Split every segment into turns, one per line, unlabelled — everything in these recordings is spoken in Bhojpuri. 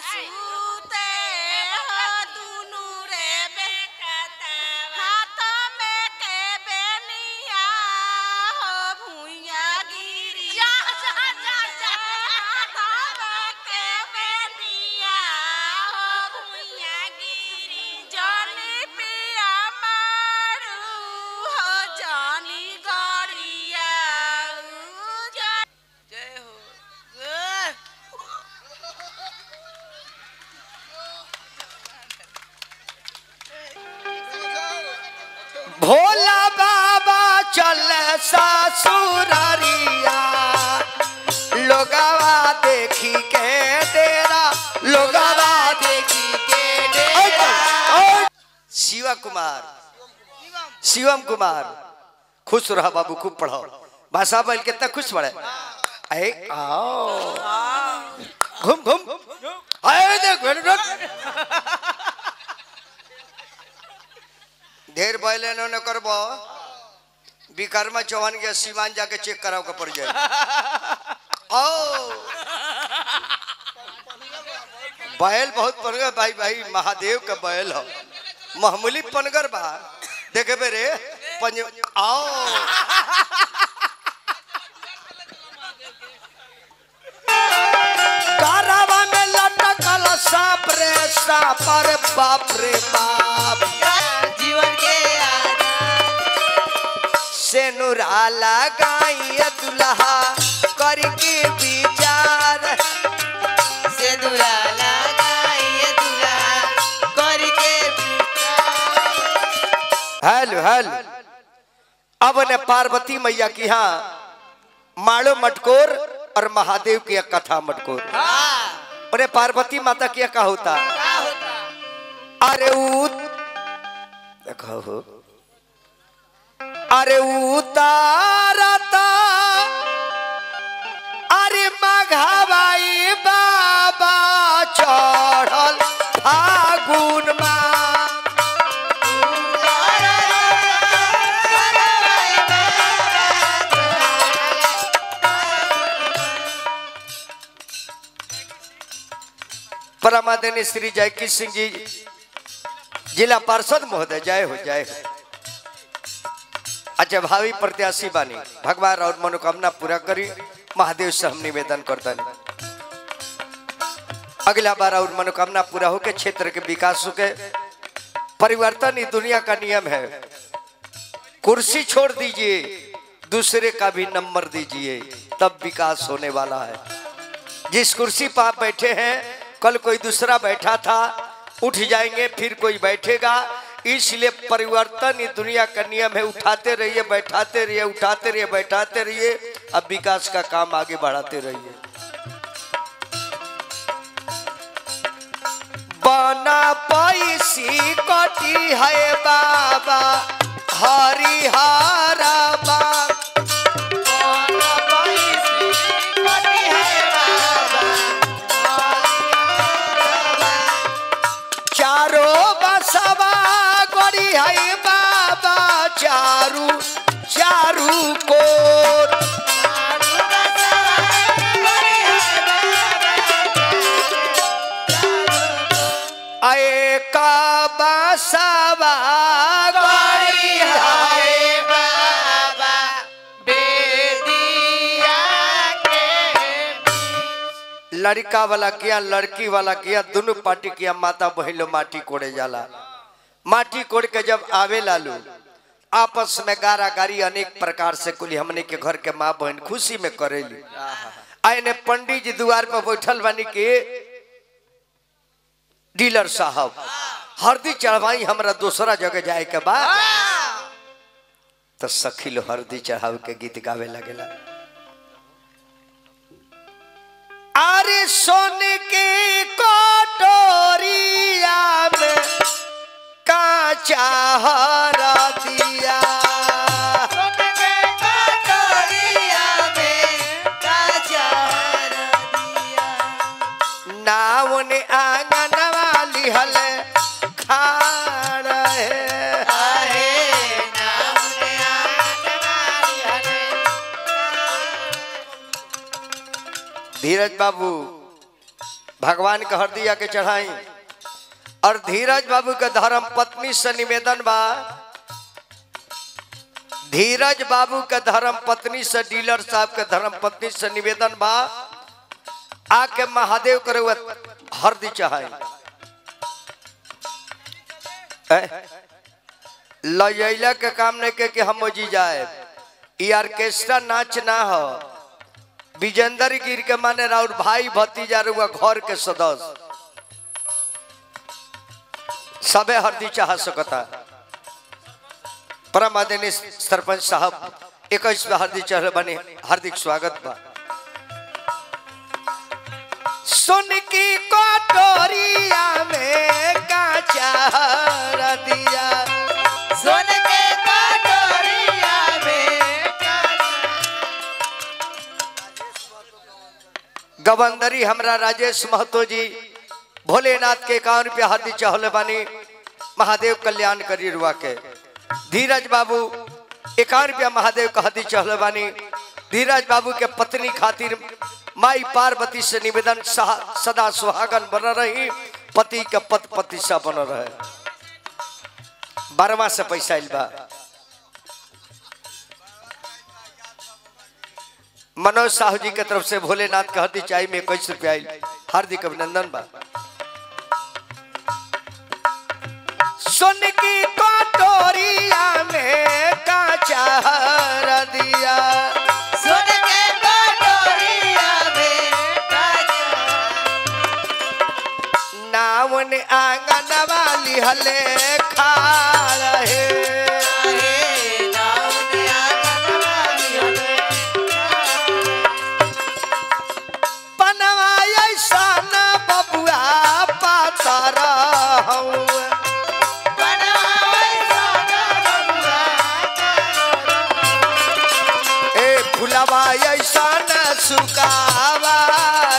सूते हो दुनु रे हाथ में के बेनिया हो भुइया गिरी हाथ में के बेनिया हो भुइया गिरी जानी पिया मारू हो जानी गड़िया जय हो
भोला बाबा चल ससुरारिया लोगवा देखी के डेरा लोगवा देखी के डेरा। शिवम कुमार खुश रहा बाबू, खूब पढ़ो। भाषा बैल कितना खुश पढ़े। अरे आओ घूम घूम आए देख ढेर बैले न करबो विकर्मा चौहान के सीमान जाके चेक कराओ के पड़ जाए। ओ बैल बहुत पनगर भाई भाई महादेव का बैल हो मामूली पनगर बा देखे बे रे पंज आओ कारवा में लटकल सांप रे सांपर बाप रे बाप
जीवन के
से नुराला गाई दुल्हा करके विचार
से दुलाला गाई दुल्हा करके
हेलो हेलो। अब ने पार्वती मैया की यहाँ माड़ो मटकोर और महादेव की कथा मटकोर। उन्हें पार्वती माता की क्या होता अरे देखो हो अरे उतारता अरे मघाबाई बाबा चढ़ल फागुन माँ परमादरणीय श्री जयकिश सिंह जी जिला पार्षद महोदय जय हो जय हो। अच्छा भावी प्रत्याशी बानी भगवान और मनोकामना पूरा करी महादेव से हम निवेदन करता अगला बार और मनोकामना पूरा हो के क्षेत्र के विकास हो के परिवर्तन इस दुनिया का नियम है। कुर्सी छोड़ दीजिए दूसरे का भी नंबर दीजिए तब विकास होने वाला है। जिस कुर्सी पर आप बैठे हैं कल कोई दूसरा बैठा था उठ जाएंगे फिर कोई बैठेगा इसलिए परिवर्तन इस दुनिया का नियम है। उठाते रहिए बैठाते रहिए उठाते रहिए बैठाते रहिए अब विकास का काम आगे बढ़ाते रहिए। बना पैसी कटी है बाबा हरिहरा बाबा बाबा चारू चारू कोट आए का बसवा गड़ी है बाबा बेदिया के लड़का वाला किया लड़की वाला किया दोनों पार्टी किया माता बहन लो माटी कोड़े जाला माटी कोड़ के जब आवे लालू आपस में गारा गारी अनेक प्रकार से कुली हमने के घर के माँ बहन खुशी में करेली। आए ने पंडित जी द्वार पर बैठल बानी के डीलर साहब हरदी चढ़वाई हमरा दूसरा जगह जाए के बाद तो सखी लो हरदी चढ़ाव के गीत गावे लगेला। अरे सोने के कटोरिया में काचा हरदिया
सोने के कटोरिया में काचा हरदिया
नाव ने आंगन वाली हले खाड़ है
नाव ने आंगन वाली हले।
धीरज बाबू भगवान के हरदिया के चढ़ाई। और धीरज बाबू के धर्म पत्नी से निवेदन बा, धीरज बाबू के धर्म पत्नी से, डीलर साहब के धर्म पत्नी से निवेदन बा, आके महादेव करे हरदी चढ़ाई। लैला के काम नहीं के कि हम जी जाए, ये ऑर्केस्ट्रा नाच ना हो। विजेंद्र गिर के माने राउर भाई भतीजा रुआ घर के सदस्य सबे हरदी चाह सकता। परम आदरणीय सरपंच साहब 21 हरदी चढ़ बने, हार्दिक स्वागत बा। सुन की कटोरिया में काचा हरदिया,
सुन के कटोरिया में
गवंदरी हमरा राजेश महतो जी भोलेनाथ के 51 रुपया हरदी चढ़ले बानी, महादेव कल्याण करी रुआ के। धीरज बाबू 51 रुपया महादेव का हरदी चढ़ले बानी। धीरज बाबू के पत्नी खातिर माई पार्वती से निवेदन, सदा सुहागन बन रही, पति के पत पति सा बन रहे। 12वां से पैसा आइल बा। मनोज साहू जी के तरफ से भोलेनाथ का हरदी चाय में 21 रुपया आइल, हार्दिक अभिनंदन बा। सुन की कटोरिया में काचा हरदिया,
सुन के कटोरिया में
नावन आंगन वाली हले खा रहे। बनवा ऐसा न बबुआ पातर हूँ, फुलवा ऐसा न सुकावा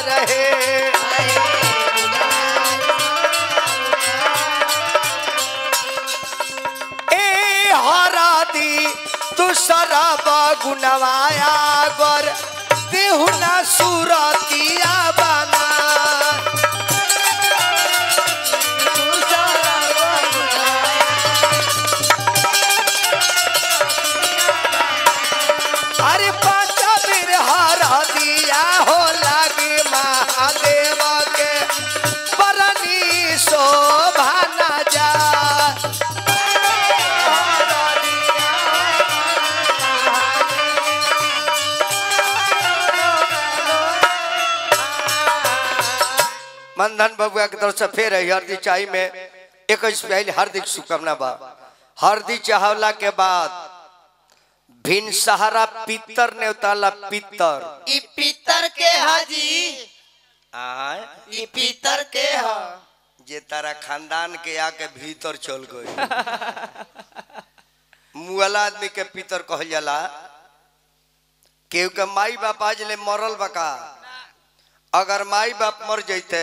रहे। ए हरादी दूसरा बगुनवाया गोर देहुना सुरतिया बना। अरे पांचा बेर हरा दिया हो लागे महादेव के परनी शोभा न जा। मनधन बबुआ की तरफ से फिर हरदी चाय में 21 रुपया, हार्दिक शुभकामना बा। हरदी चढ़ावला के बाद भिन सहारा पितर ने उतारला, पितर
ई पितर के हाजी,
आय
ई पितर के ह
जे तारा खानदान के आके भीतर चल गई। मुअला आदमी के पितर कहल जाला। केहू के माई बाप आज ले मरल बका, अगर माई बाप मर जैते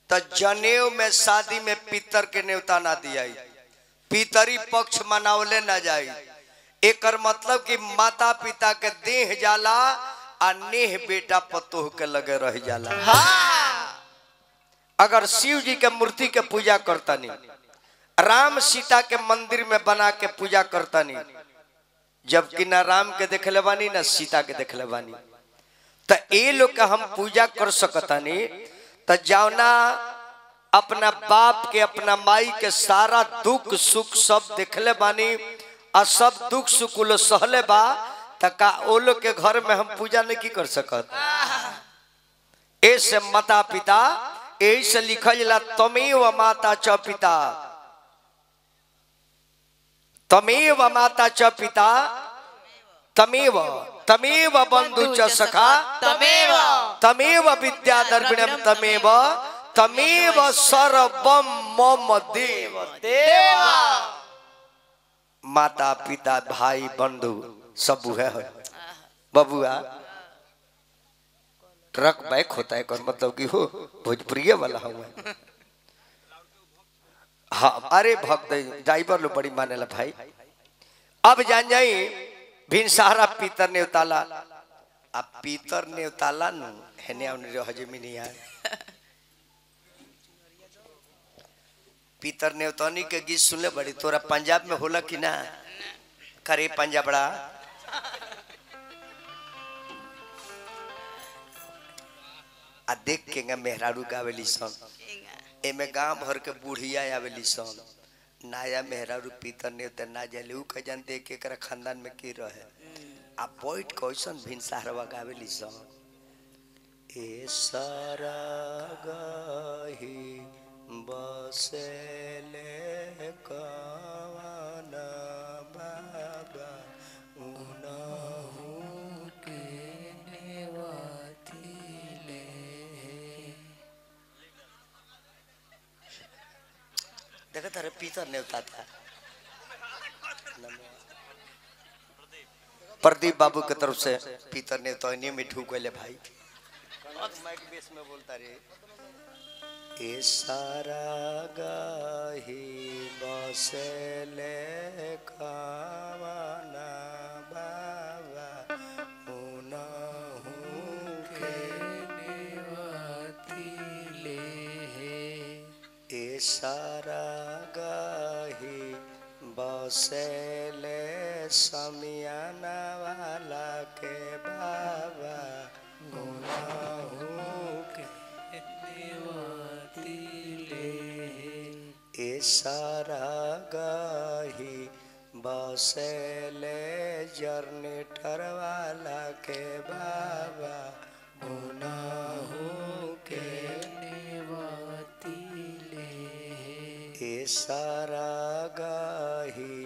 तो जनेऊ में शादी में पितर के न्योता ना दिया, पितरी पक्ष मनावले ना जाई। एकर मतलब कि माता पिता के देह जाला आ नेह बेटा पतोह के लगे रह जाला।
हाँ।
अगर शिव जी के मूर्ति के पूजा करतनी, राम सीता के मंदिर में बना के पूजा करतनी, जबकि ना राम के देखले बानी ना सीता के देखले बानी, तो ये लोग का हम पूजा कर सकतानी। तो जाओना अपना बाप के अपना माई के सारा दुख सुख सब देखले बानी और सब दुख सुख लो सहले बा, तका ओ लोग के घर में हम पूजा नहीं कर सकत। ऐसे माता पिता ऐसे लिखल जाला तमेव माता च पिता, तमेव माता च पिता, तमेव तमेव बंधु च सखा,
तमेव
तमेव विद्या दर्पिणम, तमेव तमेव सर्वम मम देव।
देवा
माता पिता भाई बंधु सब है बबुआ। ट्रक बैक होता है कौन मतलब कि हो भोजपुरी वाला हूँ। हाँ अरे भक्त ड्राइवर लोग बड़ी मानेला भाई। अब जान जाई भिन सहारा पितर ने उताला अब पीतर नेवताला नु हेने उन हजमी नहीं आए पीतर नेवतानी के गीत सुनले बड़ी तोरा पंजाब में होला कि ना करे पंजाबड़ा आ देख के मेहरारू गावेली सन एमे गांव भर के बुढ़िया आवेली सन नाया मेहरारू पीतर नेवता ना जाले उ के जान देख के कर खानदान में की रहे आ बैठ कैसन भिनसारवा गावेली सन ए सारा गही बसेले कवाना बाबा उनहु के नेवाती ले देखा तारे पीतर नेवता था प्रदीप बाबू की तरफ से पीतर नेवता में ढूक गए भाई माइक बेस में बोलता रे ए सारा गाही बसेले कावना बाबा उनहु के नेवाती ले ए सारा गाही बसेले समियाना वाला के बाबा सारा गाही बसेले जरनेटर वाला के बाबा गुनाहू के नेवाती ले ए सारा गाही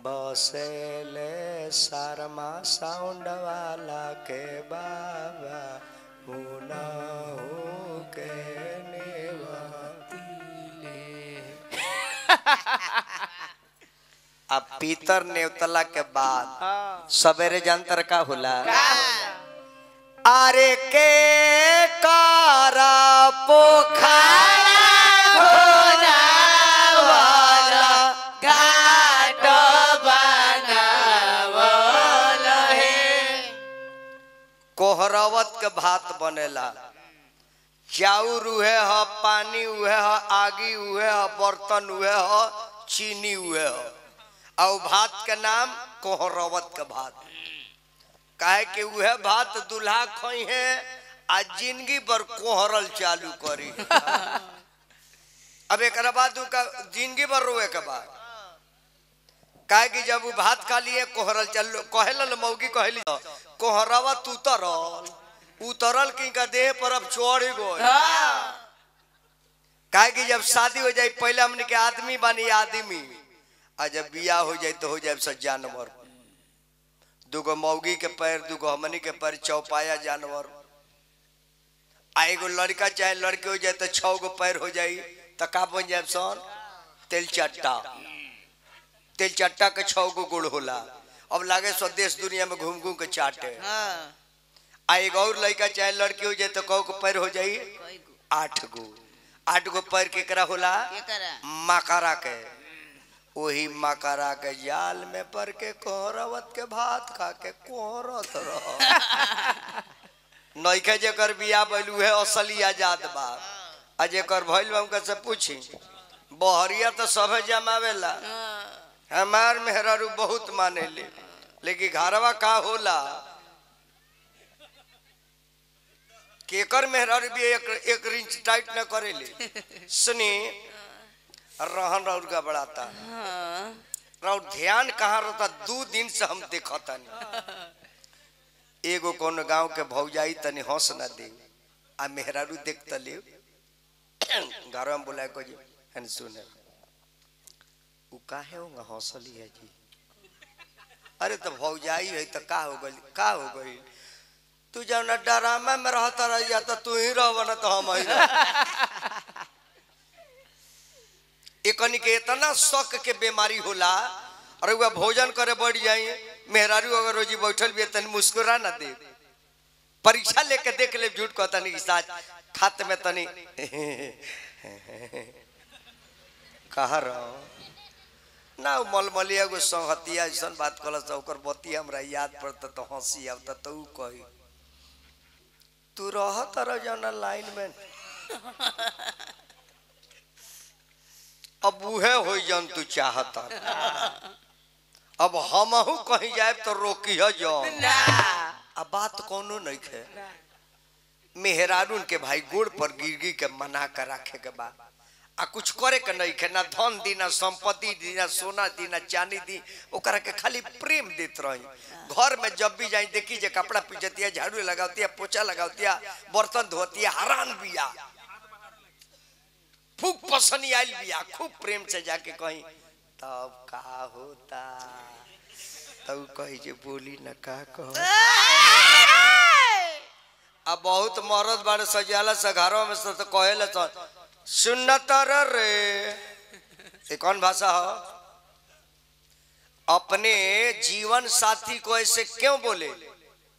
बसेले शर्मा साउंड वाला के बाबा गुनाहू के अब पीतर नेवतला के बाद सवेरे जानतर का होला अरे के कारा पोखरा घोड़ा वाला घाट बनावल है कोहरावत के भात बनेला चाउर उहे ह पानी उहे ह आगी उहे ह बर्तन उहे ह चीनी उहे ह और भात के नाम कोहरावत के भात काहे कि उहे भात दूल्हा खोई है आ जिंदगी भर कोहरल चालू करी अब एक बाद का जिंदगी भर रोए के बाद काहे कि जब वो भात खा लिए कोहरल चालू कहल मौगी कहली कोहरावत उतरल की का देह पर अब चढ़ गो काहे कि जब शादी हो जाए पहले हमने के आदमी बनी आदमी आ जब बियाह हो जाए तो हो जाए सब जानवर दुगो मौगी के पैर दुगो हमनी के पैर चौपाया जानवर आ एगो लड़का चाहे लड़की हो जाए तो 6 गो पैर हो जाए तो का बन जाए सन तेल चट्टा के 6 गो गुड़ होला अब लागे स्वदेश दुनिया में घूम घूम के चाटे आ एक और लड़का चाहे लड़की हो जाए तो कौ को पैर हो जाए 8 गो पैर केकरा होला मकरा के वही मकरा के जाल में पर के कोहरावत के भात खा के कोहरत रह नइखे जेकर बियाह भइलू है असली आजाद बा आ जेकर भइल बा उनका से पूछी बहरिया तो सब जमावेला हमार मेहरारू बहुत मानेले लेकिन घरवा का होला केकर मेहरारू भी एक इंच टाइट न करेले सुनी रहन राउर का बढ़ाता राउर ध्यान कहाँ रहता 2 दिन से हम देखता नहीं एगो कौन गांव के भौजाई तनी हंस न दे आ मेहरारू देखता ले घर में बोला को जी हन सुने उ काहे होगा हंसली है जी अरे तो भौजाई है तो का हो गई तू जब ना ड्रामा में रहता रह जाता तू ही रह ना तो हम ही एकनी के इतना शक के बीमारी होला और वह भोजन करे बढ़ जाए मेहरारू अगर रोजी बैठल भी तनी मुस्कुरा ना दे परीक्षा लेके देख ले झूठ कहता नहीं साथ खात में तनी कहा रहो ना मलमलिया एगो संहतिया ऐसा बात कल ओकर बती हमरा याद पड़ता तो हंसी आवता तो कही तू रह तारा जाना लाइन में अब उहे हो जन तू चाहता अब हमहू कहीं जाए तो रोकी है जो अब बात कोनो नहीं है मेहरारून के भाई गोड़ पर गिरगी के मना कर रखे के बाद आ कुछ करे के नहीं है ना धन दी ना संपत्ति दी ना सोना दी ना चांदी दी ओकरा के खाली प्रेम देत रही घर में जब भी जाई देखी जे कपड़ा पीछतिया झाड़ू लगावतिया पोछा लगावतिया बर्तन धोतिया हरान बिया खूब पसंद आयल बिया खूब प्रेम से जाके कहीं तब का होता तब कही जे बोली न का कहो अब बहुत मरद बारे सजाला से घरों में तो कहेला तो सुन्नतर रे ये कौन भाषा हो अपने जीवन साथी को ऐसे क्यों बोले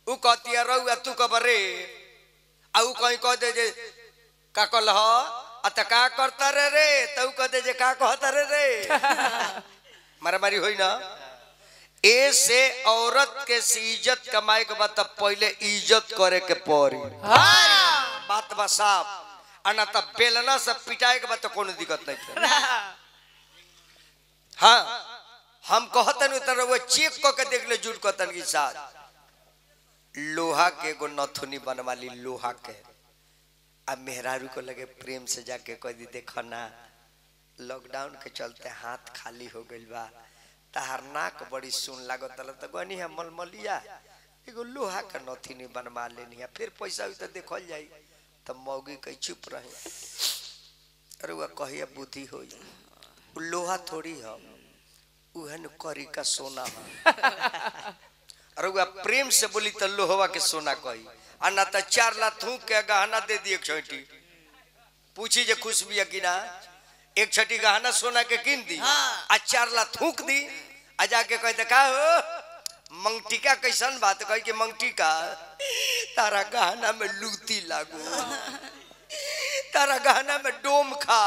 उ कहती रहुआ तू कब रे आउ कहीं कह दे जे का कल हो अत का करता रे रे तू कह दे जे का कहता रे रे मारा मारी होई ना ऐसे औरत के इज्जत कमाए के बाद तब पहले इज्जत करे के पड़ी बात बा साफ अना तब बेलना से पिटाए के बाद तो कोनो दिक्कत नहीं हाँ हम कहतन उतर वो चेक को के देख ले जुट कहतन की साथ लोहा के एगो नथुनी बनवा ली लोहा के अब मेहरारू को लगे प्रेम से जाके कह दी देखो ना लॉकडाउन के चलते हाथ खाली हो गइल बा तहार नाक बड़ी सुन लागत तो गनी है मलमलिया एगो लोहा का नथुनी बनवा लेनी है फिर पैसा हुई तो देखल जाई तब मौगी कहीं चुप रहे अरे वह कहिए बुद्धि हो लोहा थोड़ी है उहन करी का सोना है अरे वह प्रेम से बोली तो लोहवा के सोना कही और ना तो 4 लाख थूक के गहना दे दी एक छठी पूछी जे खुश भी है कि ना एक छठी गहना सोना के किन दी आ 4 लाख थूक दी आ जाके कह दे का हो मंगटिका कैसन बात कही कि मंगटिका तारा गहना में लूती लागू तारा गहना में डोम खा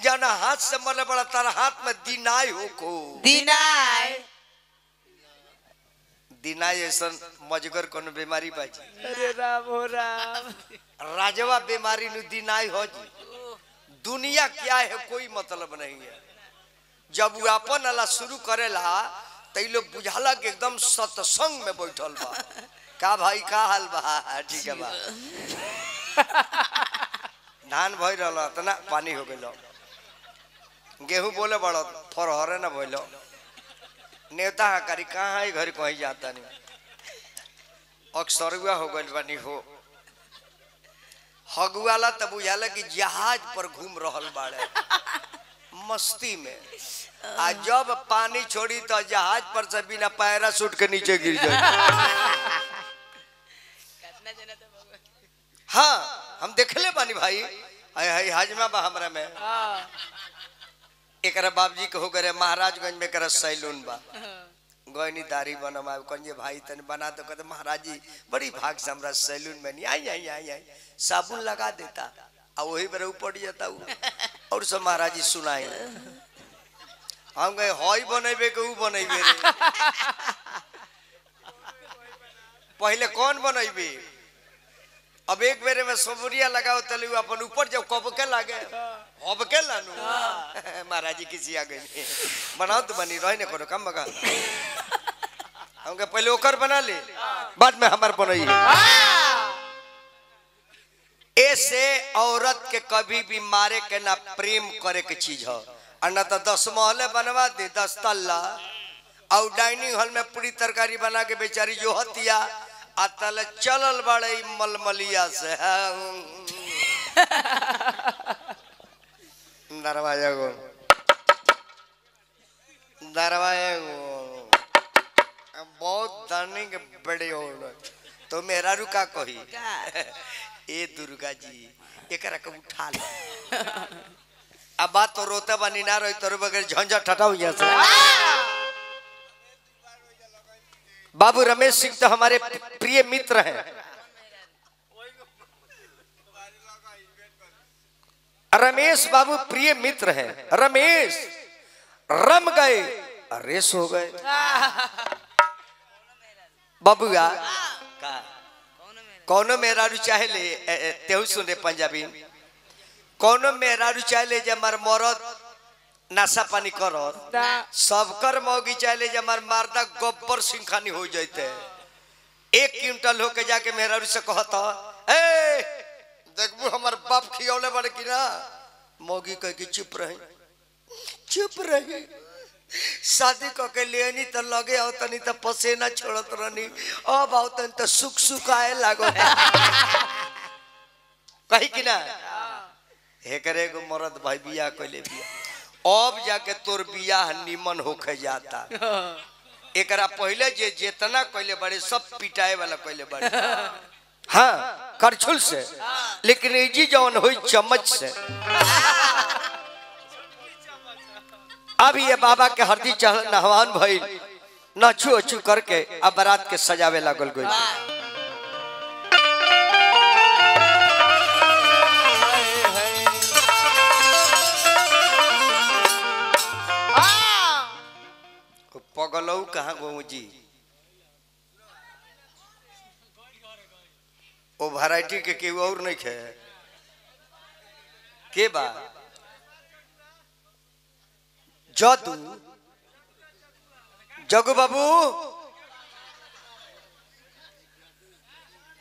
जाना हाथ से मरले बड़ा तारा हाथ में दिनाई हो को दिनाई ऐसा मजगर कोनो बीमारी बाजी
अरे राम हो राम
राजवा बीमारी नु दिनाई हो जी दुनिया क्या है कोई मतलब नहीं है जब वो अपन अला शुरू करेला तो लोग बुझाला कि एकदम सत्संग में बैठल बा का भाई का हाल बा ठीक है बा धान भई रहल तना पानी हो गइल गेहूं बोले बड़ फरहरे ना भइल नेता हकारी कहाँ है घर कहीं जाता नहीं अक्सरुआ हो गइल बानी हो हगुआला तब बुझाला कि जहाज पर घूम रहल बाड़े मस्ती में आ जब पानी छोड़ी तो जहाज पर से बिना पैराशूट के नीचे गिर जाए हाँ हम देखले बानी भाई आई हाजमा बा हमरा में एक बाबजी के हो गए महाराजगंज में कर सैलून बा गयनी दाढ़ी बनवा कहिए भाई तने बना तो कहते महाराज जी बड़ी भाग से हमरा सैलून में नहीं आई आई आई आई साबुन लगा देता आ वही बेरा ऊपर जाता और सब महाराज जी सुनाई हम गए हई बनेबे के ऊ बनेबे रे पहले कौन बनेबे अब एक बेरे में सबुरिया लगाओ तले अपन ऊपर जब कब के लागे अब के लानू महाराज जी किसी आ गई बनाओ तो बनी रही ने करो कम बगा हम के पहले ओकर बना ले बाद में हमार बनाई ऐसे औरत के कभी भी मारे के ना प्रेम करे के चीज हो और ना तो 10 महले बनवा दे 10 तल्ला और डाइनिंग हॉल में पूरी तरकारी बना के बेचारी जो हतिया अतल चलल बड़े मलमलिया से दरवाजा को बहुत दानी के बड़े हो तो मेरा रुका कही ए दुर्गा जी एकरा के उठा ले अब बात तो रोता बनी ना रही तोर बगैर झंझट हटाओ यहाँ से बाबू रमेश सिंह तो हमारे प्रिय मित्र हैं रमेश बाबू प्रिय मित्र हैं रमेश रम गए रेस हो गए बाबूआ का कौनो मेहरारू चाहे ले तेहू सुने पंजाबी कौनो मेहरारू चाहे ले जमर मरद नशा पानी करो सबकर मौगी चाहे ले जमर मारदा गोबर सिंखानी हो जाते 1 क्विंटल होके जाके मेहरारू से कहता ए देखबू हमार बाप खियौले बड़े कि ना मौगी कह के चुप रही शादी के लिए नहीं तो लगे आओ तनी तो पसेना छोड़त रहनी अब आओ तनी तो सुख सुख आए लागो कही कि ना हे करे गो मरद भाई बियाह कइले बियाह अब जाके तोर बियाह निमन होके जाता एकरा पहले जे जितना कइले बड़े सब पिटाए वाला कइले बड़े हाँ करछुल से लेकिन इजी जौन होई चम्मच से अब ये बाबा के हरदी चढ़ नहवान भइल नचू अचू करके अब बारात के सजावे लागल गई पगलऊ कहाँ गो जी ओ वैरायटी के केहू और नहीं खे के बा जादू जगू बाबू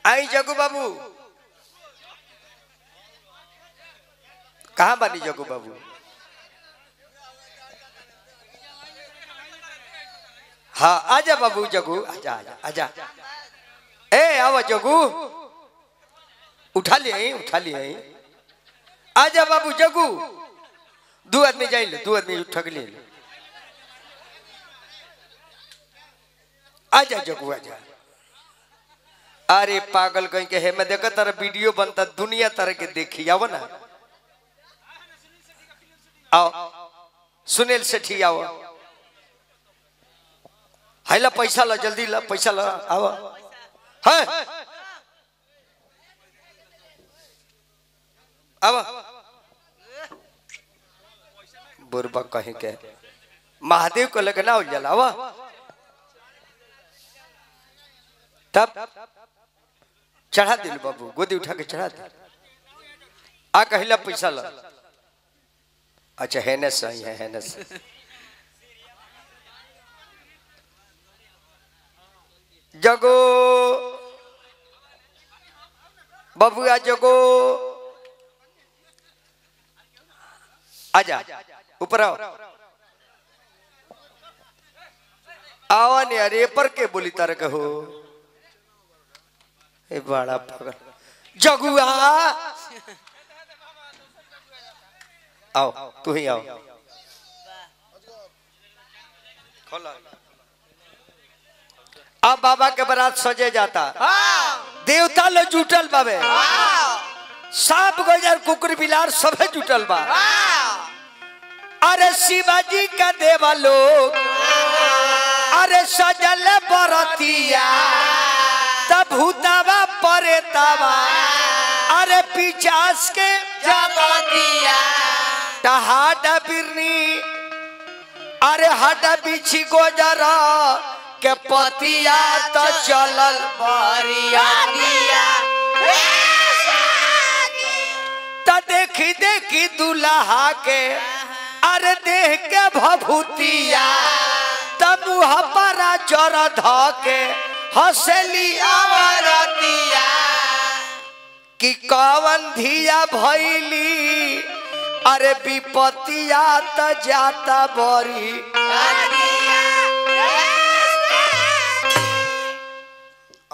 आई जगू बाबू कहाँ बानी जगू बाबू हाँ आजा बाबू जगू आजा आजा आजा ए आवा जगू उठा लिए आजा बाबू जगू 2 आदमी जाइले 2 आदमी उठक ले आजा जगू आजा अरे पागल कहीं के है मैं देखा तारा वीडियो बनता दुनिया तरह के देखी आओ ना आओ सुनील सेठी आओ हाइला पैसा ला जल्दी ला पैसा ला आओ है आओ बुरबा कहीं के महादेव को लगना हो जलावा तब चढ़ा दिल बाबू गोदी उठा के चढ़ा दे आ कहला पैसा ला अच्छा है सही है न जगो बबुआ जगो आजा ऊपर आओ आवन यार ये पर के बोली तार कहो ए बड़ा पागल जगुआ आओ तू ही आओ खोला अब बाबा के बारात सजे जाता देवता लो जुटल बाबे सांप गजर कुकुर बिलार सबे जुटल बा अरे शिवाजी का देवा लोग अरे सजल बरतिया तब भूतावा परेतावा अरे पिचास के जबतिया टहाडा बिरनी अरे हटा बिछी गोजरा के पतिया तो चलल बरिया त देखी देखी दुल्हा के अरे देख के भभूतिया तब मुँह पर चर ध के हंसली अवरतिया कि कवन धिया भैली अरे विपतिया त जाता बरी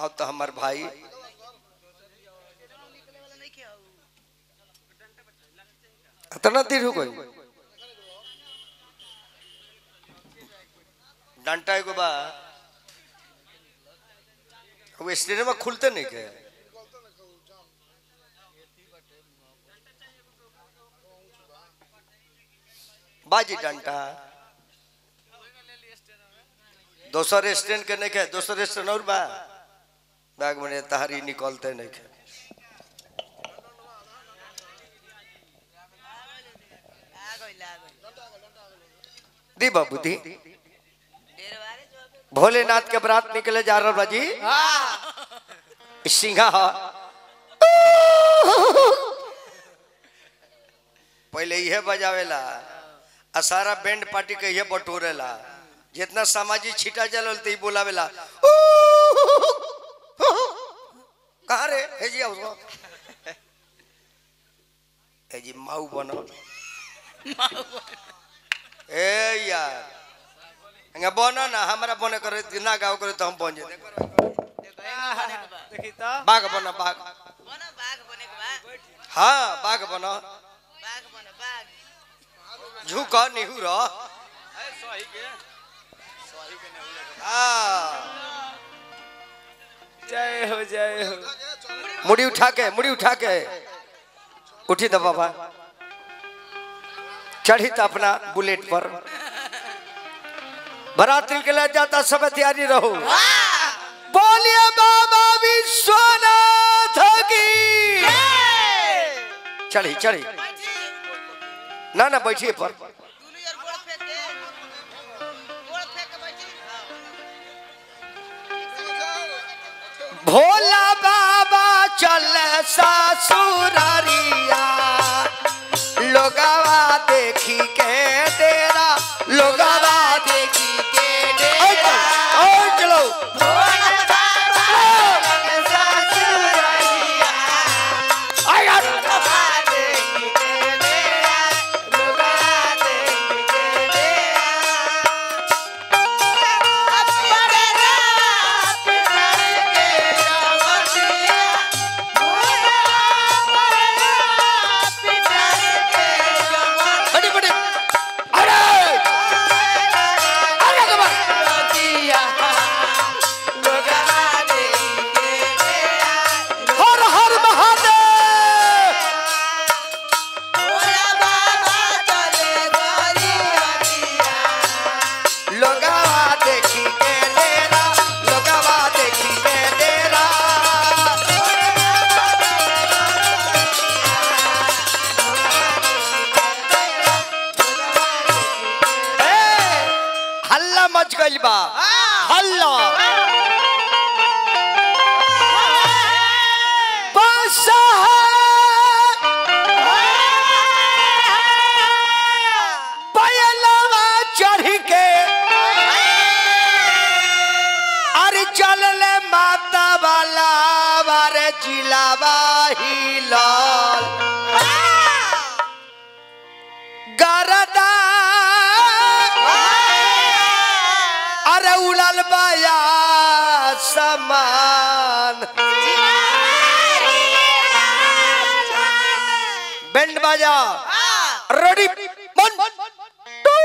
अब तो हमार भाई इतना देर हो गई डंटा एगो बा वो स्टेडियम में खुलते नहीं के बाजी डंटा दोसर स्टैंड के नहीं के दोसर स्टैंड और बा बैग में तहारी निकलते नहीं के दी बाबू दी भोलेनाथ के बारात निकले जा रहा जी सिंहा पहले यह बजावेला आ सारा बैंड पार्टी के यह बटोरेला जितना सामाजिक छिटा जल तो बोलावेला कहाँ रे हे जी आओ हे जी माऊ बनो ए यार बनो ना हमारा बने करे ना गाँव करे तो हम बन जाए
देखी तो
बाघ बनो बाघ हाँ बाघ बनो झुका निहुर
जय हो
मुड़ी उठा के उठी तो बाबा चढ़ी तो अपना बुलेट पर बराती के लिए जाता सब तैयारी रहो बोलिए बाबा विश्वनाथ की चढ़ी ना बैठिए पर भोला बाबा चल ससुरारिया लोगवा देखी के डेरा लोगवा देखी के डेरा चलो भोला बाबा चल ससुरारिया लोगवा देखी के डेरा लोगवा देखी के डेरा हल्ला पयलवा चढ़ के अरे चल ले माता वाला बारे जिलावा ही लाल गरदा अरे उड़ल बाया समान बैंड बाजा रेडी वन टू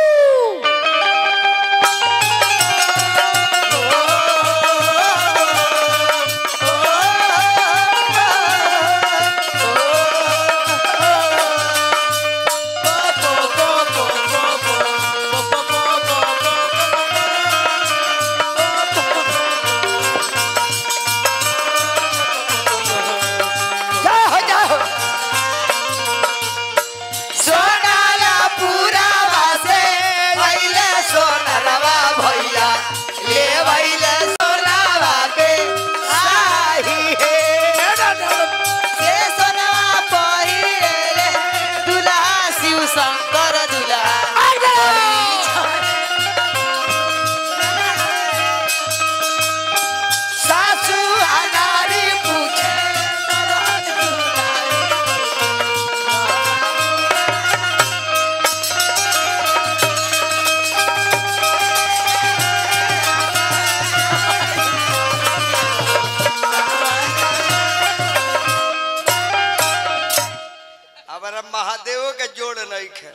महादेव के जोड़ नहीं खे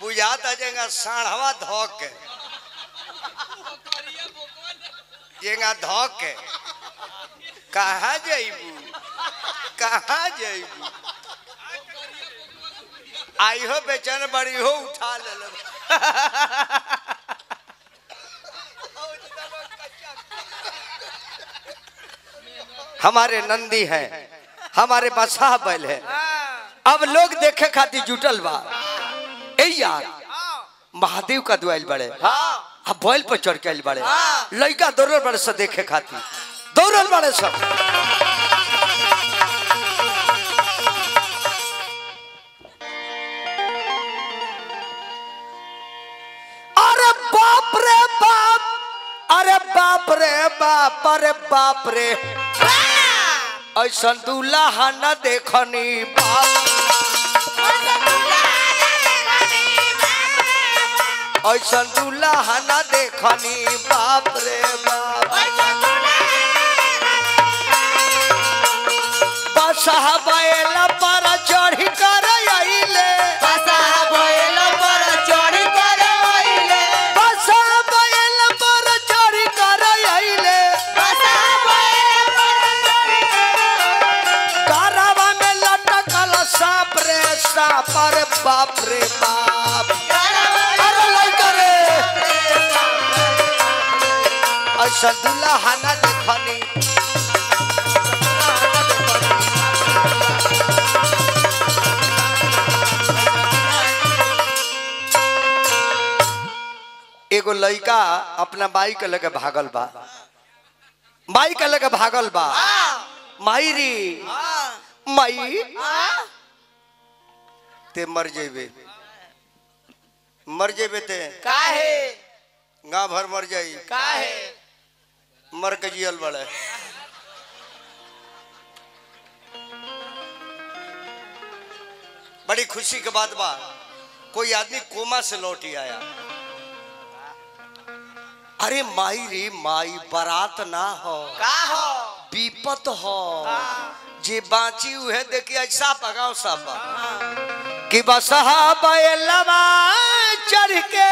बुझाता जेगा साढ़वा धोक के जेगा धोक के कहाँ जाइबू आई हो बेचैन बड़ी हो उठा ले हमारे नंदी हैं हमारे बसा बैल है अब लोग देखे खातिर जुटल बा ए यार महादेव का दुआल बड़े अब बैल पर चढ़ के बड़े लड़का दौड़ल बड़े सब देखे खातिर दौड़ल बड़े सब बाप रे बाप रे ऐसा दूल्हा न देखनी बाप ऐसा दूल्हा न देखनी बाप रे बाप बसहा बैल पर चढ़ी कर आइले बसहा बैल पर चढ़ी कर आइले बसहा बैल पर चढ़ी कर आइले बसहा बैल पर चढ़ी कारवा में लटकल सांप रे सांप रे बाप रे बाप अरे लइका रे ऐसा दुल्हा न देखनी एगो लड़का अपना बाई के लगे भागल बा बाई के लगे भागल बा माई री माई ते मर जेबे ते
काहे
गाँव भर मर जाई
काहे
मर के जियल बड़े बड़ी खुशी के बात बा कोई आदमी कोमा से लौटी आया अरे माई रे माई बारात ना हो
का हो
विपत हो जे बाँची उहे देखिए साफ गाँव साफ कि बसहा बैलवा चढ़ के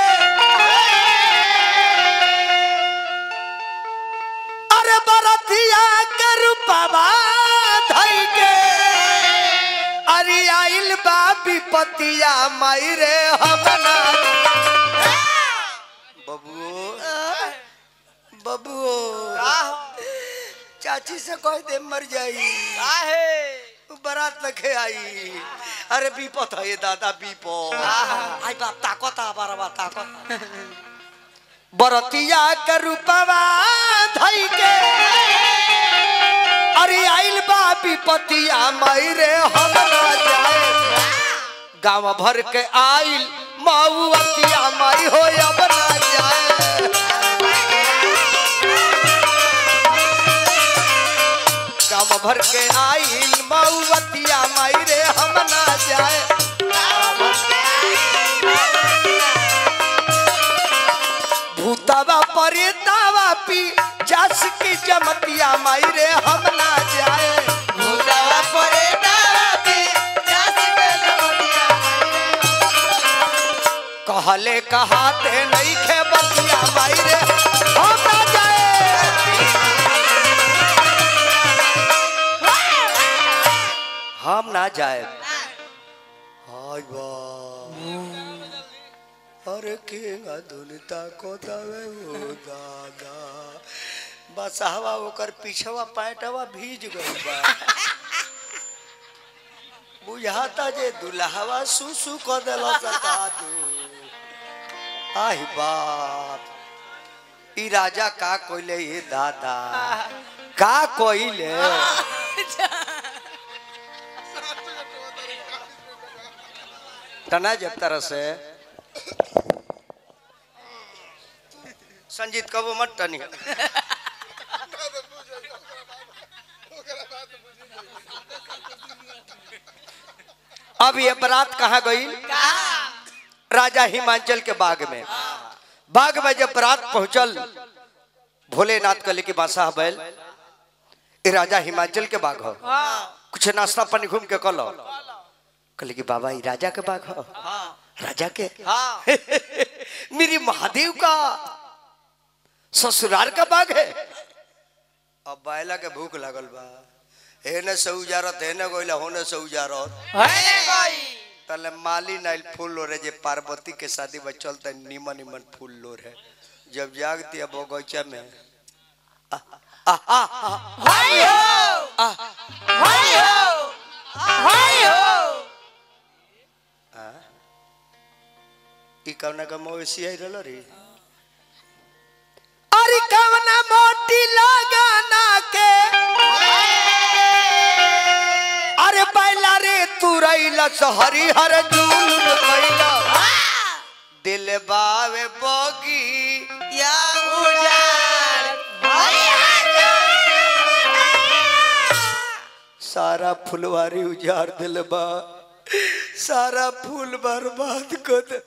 अरे बरतिया के रूपवा धई के अरे आइल बा विपतिया माई रे हमना बबुओ चाची से कह दे मर जाई बारात लखे आई अरे विपत है दादा विपत आई बाप ताकत बारवा ताकत बरतिया के रूपवा धई के अरे आइल बा विपतिया माई रे हम ना जाए गाँव भर के आइल मऊतिया माई हो अब ना जाए गाँव भर के आइल मऊतिया माई रे हम ना जाए भूतावा परेतावा पी जास की जमतिया माई रे हम ना जाए भूतावा परेतावा पी जास की जमतिया कहले कहाते नहीं खे बतिया माई रे हम ना जाए हम ना जाए हाय बा अरे केगा दुनिता को दावे ओ दादा बस हवा ओकर पीछवा पैटवा भीज गई बा बुझाता जे दुल्हवा सुसु को देला सका दो आही बाप ई राजा का कोइले ये दादा का कोइले तना जब तरह से संजीत कबो मत टनी अब ये बारात कहाँ गई राजा हिमांचल के बाग में जब बारात पहुंचल भोलेनाथ कले की बादशाह बैल ये राजा हिमांचल के बाग हो कुछ नाश्ता पानी घूम के कलो कले की बाबा ये राजा के बाग हो राजा के मेरी महादेव का ससुराल का बाग है अब बैला के भूख लगल बा हेने से उजारत हेने गोइला होने से उजारत तले माली नाइल फूल लो रे जे पार्वती के शादी में चलते नीमन नीमन फूल लो रे जब जागती है बगीचा में ई कवना का मवेशी आई रहल रे अरे कवना मोटी लगाना के अरे बैला रे तू रैला हरी हर जुलूम कैला दिल बावे बगी या उजाड़ सारा फुलवारी उजाड़ दिल बा, सारा फूल बर्बाद कर दे।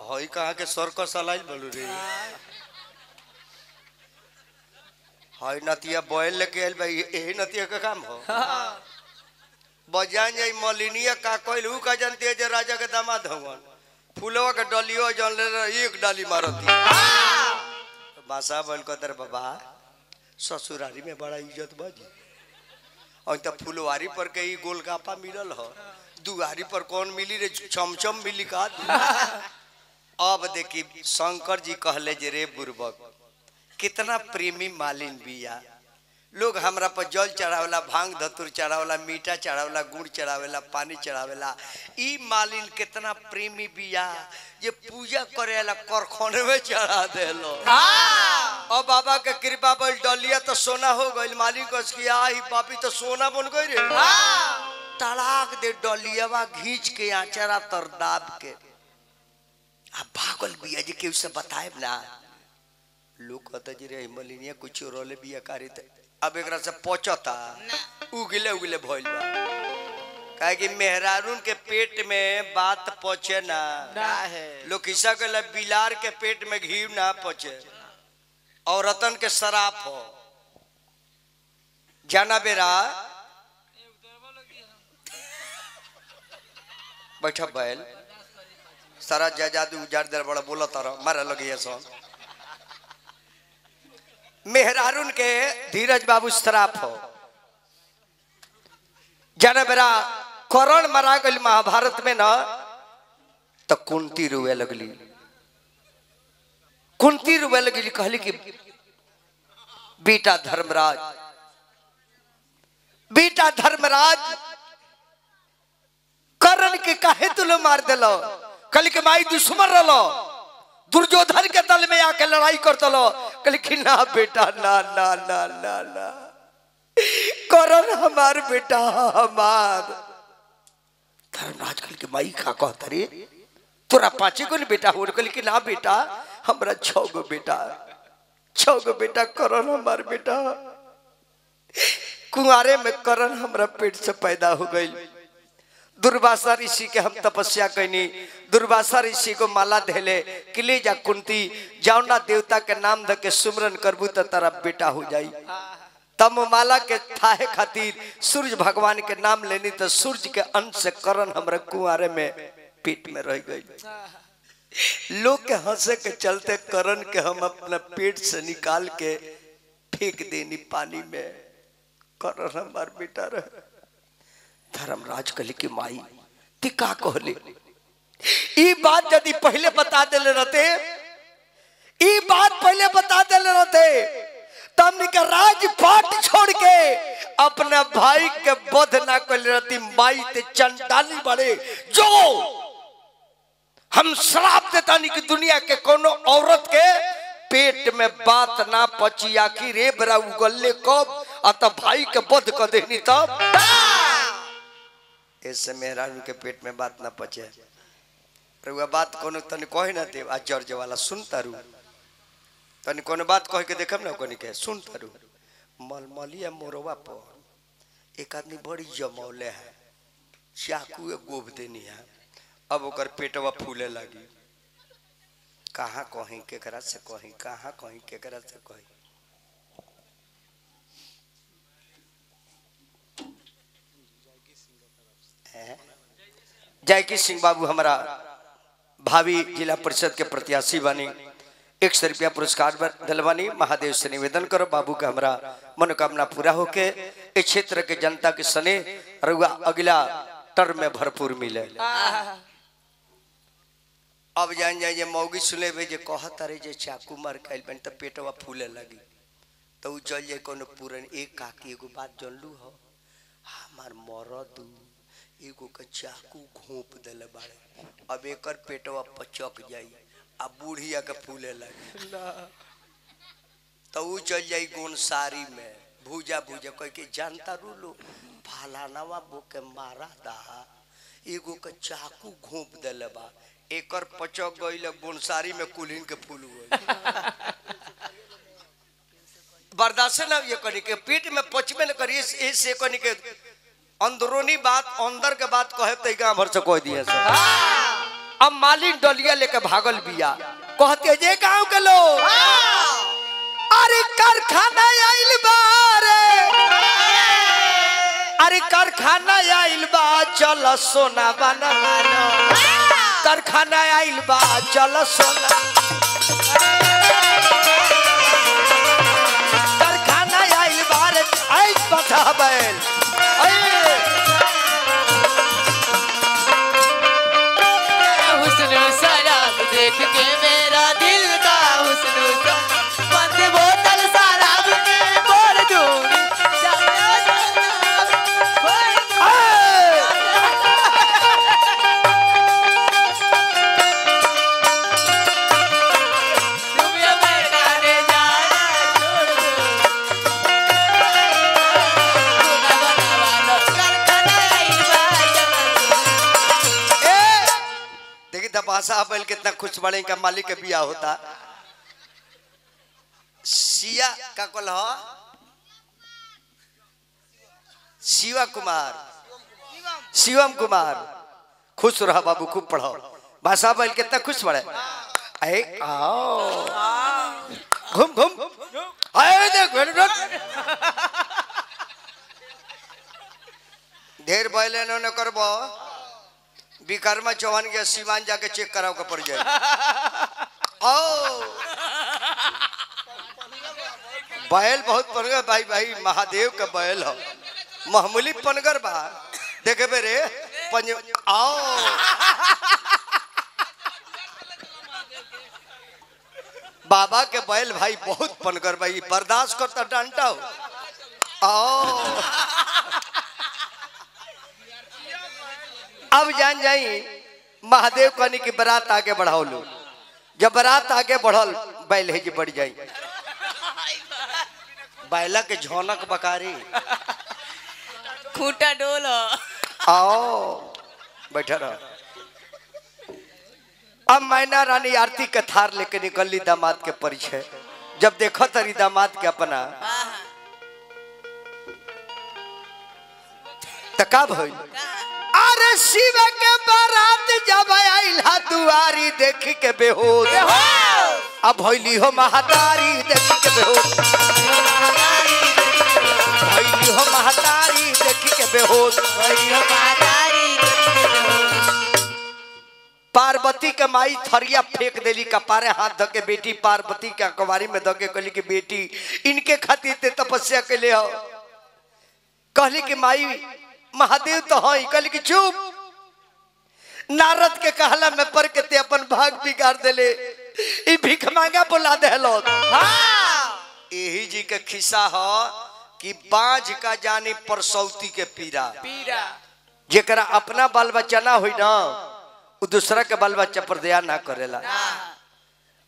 हई कहा के सर्कस अलाइल बोलू रे, हई नतिया बैल लेके आइल भाई, यही नतिया का काम हो। बजान जाई मलिनिया का कोइल उ का जानती है जे राजा के दामाद हवन, फूलवा के डलियो जन ले एक डाली मारती। बासा बोल को तर बाबा ससुरारी में बड़ा इज्जत बाजी, और त फुलवारी पर के ई गोलगापा मिलल हो, दुआरी पर कौन मिली रे, चमचम मिली का। अब देखी शंकर जी कहले जे रे बुर्बक, कितना प्रेमी मालिन बिया, लोग हमरा पर जल चढ़ावेला, भांग धतुर चढ़ावेला, मीठा चढ़ावेला, गुड़ चढ़ावेला, पानी चढ़ावेला। ई मालिन कितना प्रेमी बिया ये पूजा करेला करखने में चढ़ा देलो। और बाबा के कृपा बल डलिया तो सोना हो गई, मालिक की आई बापी तो सोना बन गई रे। तड़ाक दे डलियावा घींच के आचरा तर दाब के अब भागल बिया जी के उसे बताए ना। लोग कहते जी रे मलिनिया कुछ रोले बिया कारी थे, अब एक से पहुंचता उगले उगले भइल बा, काहे कि मेहरारून के पेट में बात पहुंचे ना है। लोग किस्सा कहला बिलार के पेट में घी ना पहुंचे, और रतन के शराब हो जाना बेरा बैठा बैल सारा जादू उजाड़ दे बड़ा बोला तारा मारा लगी है सब। मेहरारून के धीरज बाबू शराब हो जाना बेरा करण मरा गई महाभारत में ना, तो कुंती रोवे लगली, कुंती रोवे लगली, कहली कि बेटा धर्मराज, बेटा धर्मराज करण के काहे तुलो मार दिलो, कल के माई दुश्मन रलो, दुर्योधन के दल में आके लड़ाई करते लो, कल कि ना बेटा ना ना ना ना ना, करण हमार बेटा हमार। धर्मराज कल के माई खा कहता रे तोरा 5 गो बेटा हो, कल कि ना बेटा हमरा 6 गो बेटा, 6 गो बेटा करण हमार बेटा। कुंवारे में करण हमरा पेट से पैदा हो गई। दुर्वासा ऋषि के हम तपस्या कैनी, दुर्वासा ऋषि को माला धेले कि ले जा कुंती, जाओना देवता के नाम ध के सुमरन करबू तो तारा बेटा हो जाई। तब माला के थाहे खातिर सूर्य भगवान के नाम लेनी तो सूर्य के अंश से करण हमरा कुंवारे में पेट में रह गई। लोग के हंसे के चलते करण के हम अपना पेट से निकाल के फेंक देनी पानी में, करण हमार बेटा रहे। धर्मराज कहले कि माई ती का कहले, ई बात यदि पहले बता देले रहते, ई बात पहले बता देले रहते, तब निका राजपाट छोड़ के अपने भाई के वध ना कर रहती। माई ते चंडाली बड़े जो हम श्राप देता नहीं कि दुनिया के कोनो औरत के पेट में बात ना पची, आखिर रे बरा उगले कब अत भाई के वध कर देनी तब। ऐसे मेहरारू के पेट में बात ना पचे, पर बात कोनो तने कहे ना दे आचर्य वाला सुनता रू, तने कोनो बात कह के देखम ना कोनी के सुनता रू। मलमलिया मोरवा पर एक आदमी बड़ी जमौले है, चाकू गोभ देनी है, अब ओकर पेटवा फूले लगी। कहाँ कहीं केकरा से कहीं, कहाँ कहीं केकरा से कहीं। जयकी सिंह बाबू हमारा भावी जिला परिषद के प्रत्याशी बनी, 100 रुपया पुरस्कार दिलवानी। महादेव से निवेदन करो बाबू का हमारा मनोकामना पूरा होके इस क्षेत्र के जनता के सने रुआ अगला टर्म में भरपूर मिले। अब जान जाए मौगी सुने जे कहत रे जे चाकू मार के बन तो पेटवा फूले लगी, तो उ चल जाए कोनो पूरन एक काकी एगो बात जानलू हो, हमार मरद एगो के चाकू घोंप दिले बाड़े, अब एकर पेटवा पचक जाई, अब बूढ़िया के फूले लगे, तो उ चल जाई गोनसारी में भूजा भूजा कह के जानता रूलो फालानावा बो के मारा दा, एगो के चाकू घोंप दिले बा, एकर पचक गई गोनसारी में कुलीन के फूल हुए। बर्दाश्त ना ये करी के पीठ में पचमे न करी इससे करी के अंदरूनी बात अंदर के बात कहे तो गाँव भर से कह दिए सर। अब मालिन डलिया लेके भागल बिया कहते जे गाँव के लोग अरे कारखाना आइल बा रे अरे कारखाना आइल बा चल सोना बना कारखाना आइल बा चल सोना कारखाना आइल बा रे आई बता बैल
हुस्न शराब देख के मेरा दिल का हुस्न बंद बोतल शराब के बोल दूंगी
भाषा बैल कितना खुश बड़े का मालिक के बिया होता सिया का कल हो शिवा कुमार शिवम कुमार खुश रहा बाबू खूब पढ़ो भाषा बैल कितना खुश बड़े अरे आओ घूम घूम आए देख ढेर बैल इन्होंने करबो विकर्मा चौहान के सीमान जाके चेक कराओ का पड़ जाए ओ बैल बहुत पनगर भाई भाई महादेव का बैल हो मामूली पनगर बा देखे बेरे पंज आओ बाबा के बैल भाई बहुत पनगर भाई बर्दाश्त करता डांटा हो आओ अब जान जाई महादेव कहनी की बारात आगे बढ़ाओ लो जब बारात आगे बढ़ल बैल है जी बढ़ जाई बैला के झोनक बकारी
खूंटा डोल
आओ बैठा रहो अब मैना रानी आरती के थार लेके निकली दामाद के परिचय जब देखो तरी दामाद के अपना तका भइल अरे शिव के बारात जब आइला दुआरी देख के बेहोश अब भइली हो महातारी देख के बेहोश भइली हो महातारी देख के बेहोश पार्वती के माई थरिया फेंक देली कपारे हाथ धके बेटी पार्वती के अखबारी में धके कहली कि बेटी इनके खातिर ते तपस्या के ले हो कहली कि माई महादेव तो हाँ कहली कि चुप नारद के कहला में पर के ते अपन भाग बिगाड़ देले ई भीख मांगा बुला देलो यही जी के खिस्सा हो कि बांझ का जानी परसौती के पीरा जेकरा अपना बाल बच्चा ना हुई ना वो दूसरा के बाल बच्चा पर दया ना करेला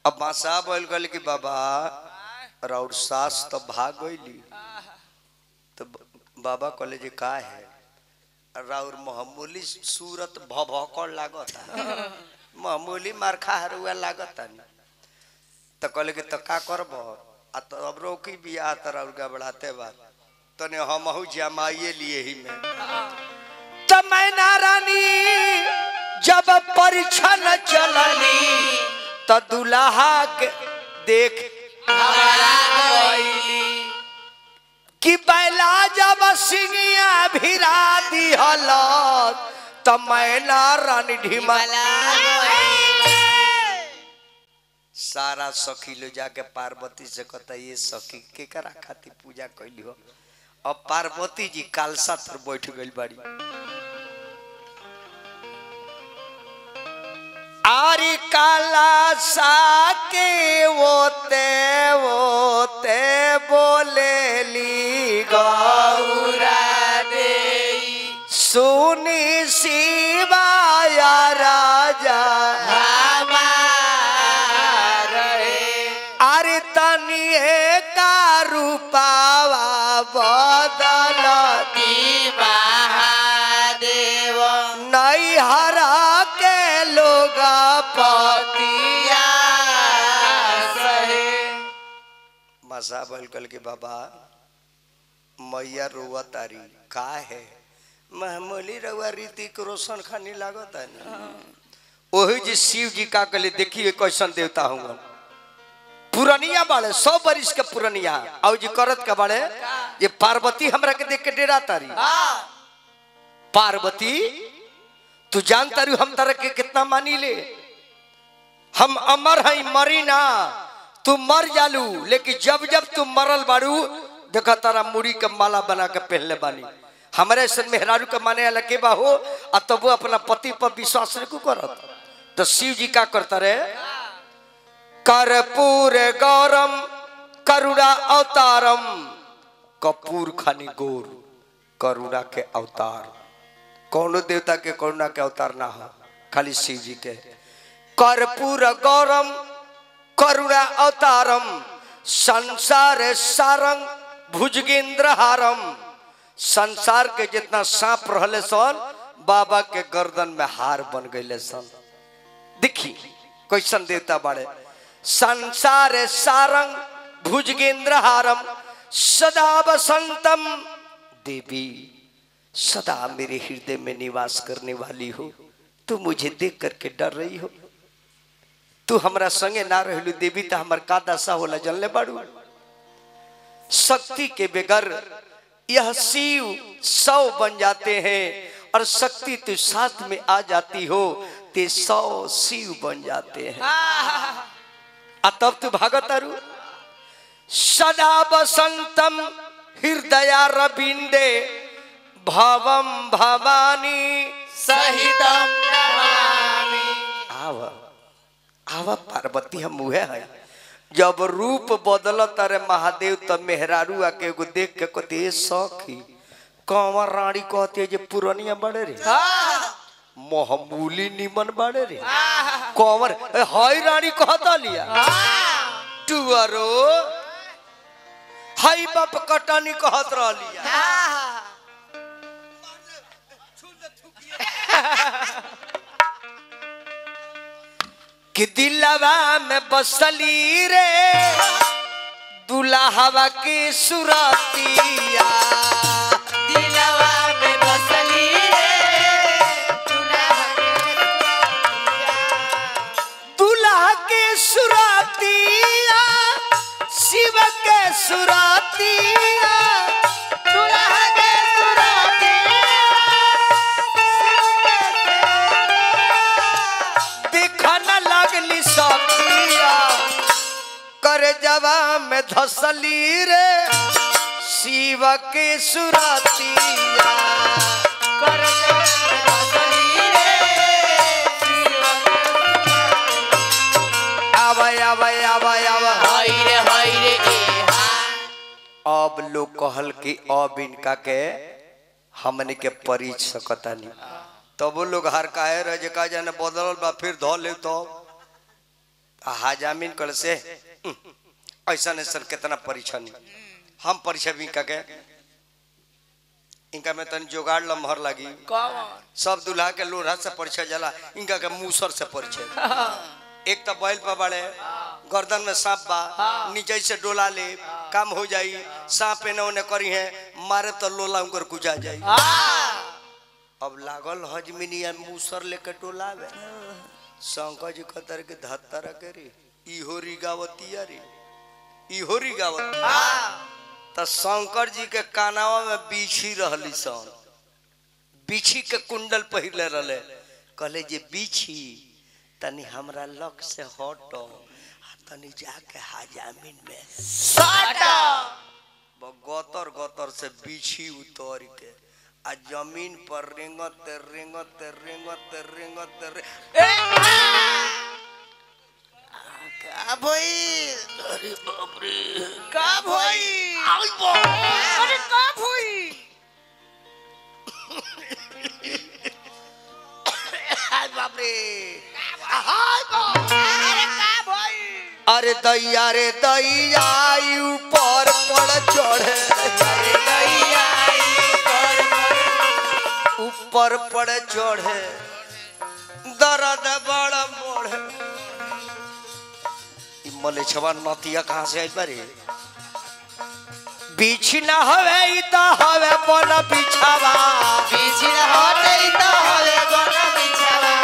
अब माँ साहब बोल गल कि बाबा राउर सास तो भाग गईली तो बाबा कहले जी का है राउर मामूली सूरत भभकड़ लागता मामूली मारखा हरुआ लागता तो कहले कि तो का करब आ तो अब रोकी बिया तो राउर गबड़ाते बा तने हमहू जमाइए लिए ही में तब मैना रानी जब परिछन चलनी तो दुल्हा के देख कि बैला जब सिंगिया भिरा दिहल तो मैना रानी ढिमला सारा सखी लो जाके पार्वती से कहता ये सखी के करा खाती पूजा कैली हो अब पार्वती जी कालसा पर बैठ गई बाड़ी आरी कालसा के वोते बोलेली गौरा दे सुनी शिवाया राजा अरे तनिए का रूपावा बदलती महादेव नहीं हरा के लोग पतिया तमाशा बोल कल के बाबा मैया रोवा तारी का है मामूली रउआ ऋतिक रोशन खानी लागत है वही जी शिव जी का कले देखिए कैसन देवता होंगे पुरनिया बाड़े 100 बरिस के पुरनिया और जी करत के बाड़े ये पार्वती हमरा के देख के डेरा तारी पार्वती तू जानता रू हम तरह के कितना मानी ले हम अमर हैं मरी ना तू मर जालू लेकिन जब जब तू मरल बाड़ू देखा तारा मुड़ी के माला बना के पहनले बानी हमारे से मेहरारू के माने वाला के बा हो अब तो वो अपना पति पर विश्वास नहीं करत तो शिव जी का करता रहे कर्पूर गौरम करुणा अवतारम कपूर खानी गोर करुणा के अवतार कौनो देवता के करुणा के अवतार ना हो खाली शिव जी के कर्पूर गौरम करुणा अवतारम संसार सारंग भुजगेंद्र हारम संसार के जितना सांप रहले सन बाबा के गर्दन में हार बन गए सन देखी कैसन देवता बाड़े संसार सारंग भुजगेंद्र हारम सदा बसंतम देवी सदा मेरे हृदय में निवास करने वाली हो तू मुझे देख करके डर रही हो तू हमरा संगे ना रहलू देवी तो हमार का दशा होला जनले बाड़ू शक्ति के बगैर यह शिव 100 बन जाते हैं और शक्ति तो साथ में आ जाती हो ते 100 शिव बन जाते हैं तब तू भागत अरु सदा बसंतम हृदया रविंदे भवम भवानी
सहितम नमामि
आव आव पार्वती हम मुहे है जब रूप बदल तारे महादेव तब मेहरारू आके एगो देख के कहते सखी कंवर रानी कहते जे पुरनिया बड़े रे मोहमूली निमन बड़े रे कंवर हाय रानी कहता लिया टुअरो हाय बाप कटानी कहत रह लिया कि दिलवा में बसली रे दुल्हवा की सुरतिया
दिलवा में बसली
दुल्हा के सुरतिया शिव के सुरतिया
दुल्हा के
देखना लगली सखिया कर जवा में धसली रे शिव के सुरतिया
कर बसली रे
आवा आवा आवा आवा
हाय रे ए
अब लोग कहल कि अब इनका के हमने के परिच सकता नहीं तब वो लोग हर काहे रह जे का जाने बदलल बा फिर धो ले तो हाजामिन कल से ऐसा ऐसा कितना परीक्षा नहीं हम परीक्षा भी इनका के इनका में तन जोगाड़ लम्हर लगी
कौन
सब दूल्हा के लोढ़ा से परीक्षा जला इनका के मूसर से परीक्षा एक तो बैल पर बड़े गर्दन में सांप बा नीचे से डोला ले काम हो जाई सांप एने ओने करी है मारे तो लोला उनकर गुजा जाई अब लागल हजमिनिया मूसर लेके टोलावे शंकर जी खतर के धत्तर करी इहोरी गावतिया रे इहोरी गावत तो शंकर जी के कानावा में बिछी रहली सन बिछी के कुंडल पहिरले रहले कहले जे बिछी तनी हमरा लक से हटो तनी जाके हाजामिन में
साटा
गतर गतर से बिछी उतर के आ जमीन पर रेंगत रेंगत रेंगत रेंगत
का भाई
अरे बाप रे
का भाई अरे का भाई
हाय बाप रे
हाय अरे का भाई
अरे दैया ऊपर पड़ चढ़े ऊपर पड़ चढ़े दर्द बड़ा मोड़े मलेछवा नतिया कहाँ से आई बारे बीछी ना हवे ई तो हवे बन बिछावा
बीछी होते तो हवे बन बिछावा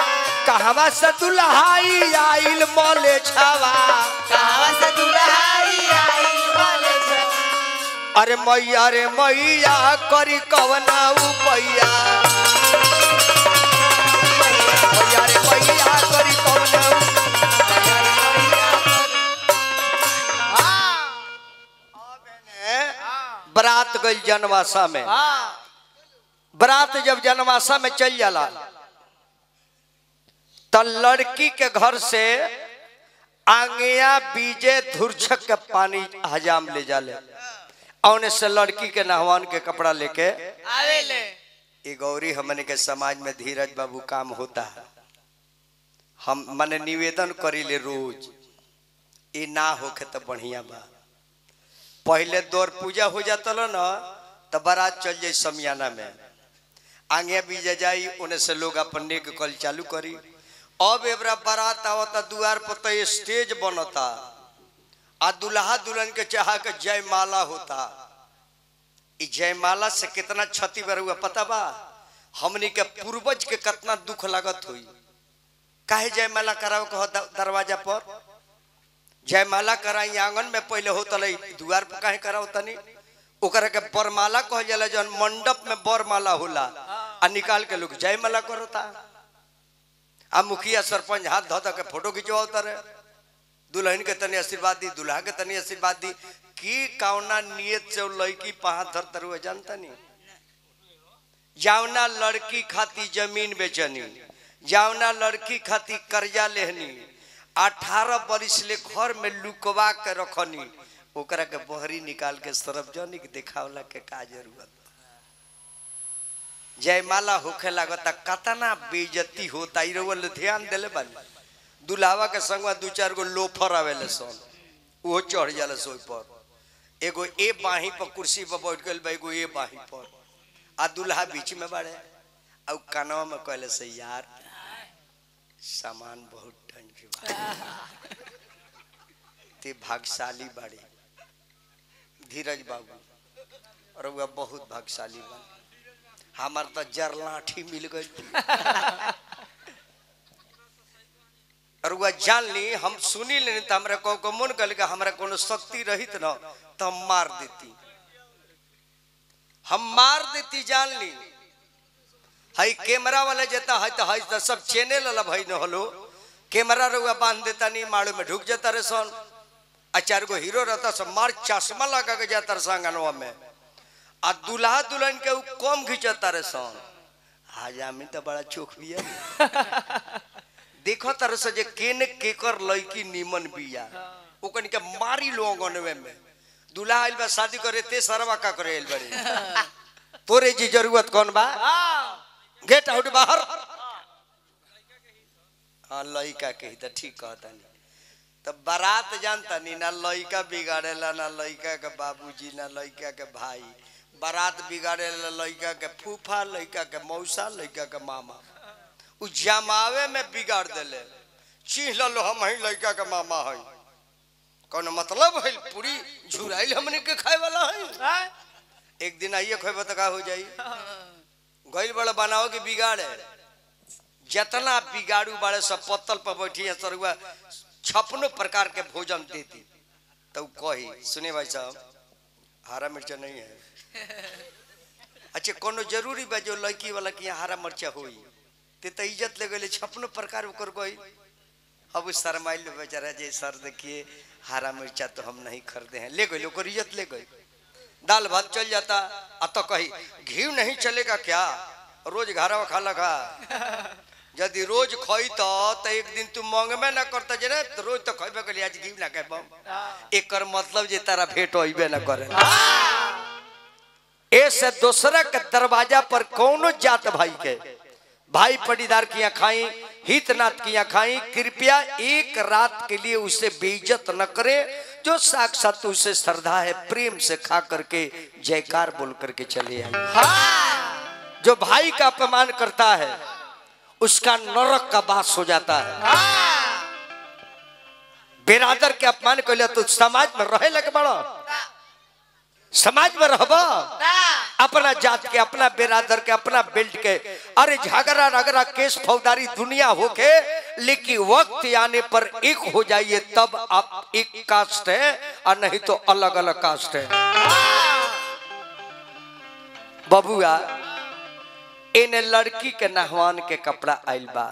कहवा से दुल्हाई आइल मोले छावा
कहवा से दुल्हाई आई बोले
अरे मैया करी कवना उपैया मैया रे मैया करी कवना बरात गई जनवासा में। बरात जब जनवासा में चल जाला तो लड़की के घर से आंगिया बीजे धुरछक के पानी हजाम ले जाले औने से लड़की के नहवान के कपड़ा लेके
आवे ले।
ये गौरी हमने के समाज में धीरज बाबू काम होता है। हम मने निवेदन करी ले रोज ये ना होके तो बढ़िया बा। पहले दौर पूजा हो जाता ना तो बारात चल जाए समियाना में आगे बीजे जाई उन्हें से लोग अपन नेक कल चालू करी। अब एबरा बारात आवता दुआर पर तो स्टेज बनता आ दुल्हा दुल्हन के चाह के जयमाला होता। ई जयमाला से कितना क्षति बरुआ पता बा हमनी के पूर्वज के कितना दुख लागत हुई। काहे जयमाला कराओ कहो दरवाजा पर जयमाला कराई आंगन में पहले होता दुआर पर काहे कराओ तनी ओकरा के बरमाला कह जाला जौन मंडप में बरमाला होला आ निकाल के लोग जयमाला करता आ मुखिया सरपंच हाथ धो के फोटो खिंचवाता रहे दुल्हन के तनी आशीर्वाद दी दुल्हा के तनी आशीर्वाद दी की कौना नियत से लड़की पहाड़ धरतर हुए जानता नहीं। जावना लड़की खाती जमीन बेचनी जावना लड़की खाती कर्जा लेहनी 18 बरिस ले घर में लुकवा के रखनी ओकरा के बहरी निकाल के सार्वजनिक दिखावला के का जरूरत। जयमाला होखे लागता कतना बेइज्जती होता ई रोल ध्यान देले बानी। दुल्हावा के संगवा दू चार गो लोफर आवेले सन वो चढ़ जाला सोई पर एगो ए बाही पर कुर्सी पर बैठ गइल बा एगो ए बाही पर आ दुल्हा बीच में बाड़े आ कानवा में कहले से यार सामान बहुत टंच बा ते भाग्यशाली बाड़ी धीरज बाबू और वह बहुत भाग्यशाली बा हमार तो जरलाठी मिल गई और वह जान ली हम सुनी लेनी तो हमरा को मन कर हमरा कोनो शक्ति रहित न तो हम मार देती जान ली। हाई कैमरा वाला जेता है तो सब चैनल वाला भाई न हलो कैमरा रुआ बांध देता नहीं माड़ू में ढुक जाता रे सन आ 4 गो हीरो रहता सब मार चश्मा लगा के जाता संगनवा में आ दुल्हा दुल्हन के कम खिंचता रे सन हजामी तो बड़ा चोख बिया देखो तरह से जे केने केकर लड़की नीमन बिया ओकन के मारी लोगनवे में दूल्हा आइल बा शादी करे ते सरवा का करे आइल बड़ी तोरे जी जरूरत कौन बा गेट आउट बाहर। हाँ लड़का के ही तो ठीक कहता नहीं तब बारात जानता नहीं ना लड़का बिगाड़ेला ना लड़का के बाबूजी ना लड़का के भाई बारात बिगाड़ेला लड़का के फूफा लड़का के मौसा लड़का के मामा उ जमावे में बिगाड़ देले चिन्ह लो हम ही लड़का के मामा है कौन मतलब है पूरी झुराइल हमने के खाए वाला है एक दिन आइए खोए तो का हो जाई गइल बड़ा बनाओ के बिगाड़े जितना बिगाड़ू बड़े सब पत्तल पर बैठी है सरुआ 56 प्रकार के भोजन देती तो कही सुने भाई साहब हरा मिर्चा नहीं है अच्छा कोनो जरूरी बा जो लड़की वाला की हरा मिर्चा होई ते तो इज्जत ले गए 56 प्रकार कर गई। अब उस शर्माइल बेचारा जे सर देखिए हरा मिर्चा तो हम नहीं खरीदे हैं ले गए ओकर इज्जत ले गई। दाल भात चल जाता अब तो कही घी नहीं चलेगा क्या रोज घरवा खा लगा यदि रोज खई तो एक दिन तू मांगबे ना करता जे तो रोज तो खइबे करी आज घी ना खाबो एकर मतलब जे तारा भेंट होइबे ना करे ऐसे दूसरा के दरवाजा पर कोनो जात भाई के भाई पटीदार की खाई हितनाथ की खाई कृपया एक रात के लिए उसे बेइज्जत न करे जो साक्षात उसे श्रद्धा है प्रेम से खा करके जयकार बोल करके चले आए। जो भाई का अपमान करता है उसका नरक का वास हो जाता है। बिरादर के अपमान कर लिया तो समाज में रहे लगे बड़ा समाज में रहबा अपना जात के, अपना बेरादर के, अपना बेल्ट के, अरे झगड़ा रगड़ा केस फौजदारी दुनिया होके, लेकिन वक्त आने पर एक हो जाइए तब आप एक कास्ट है और नहीं तो अलग अलग कास्ट है। बबुआ इन लड़की के नहवान के कपड़ा आइल बा,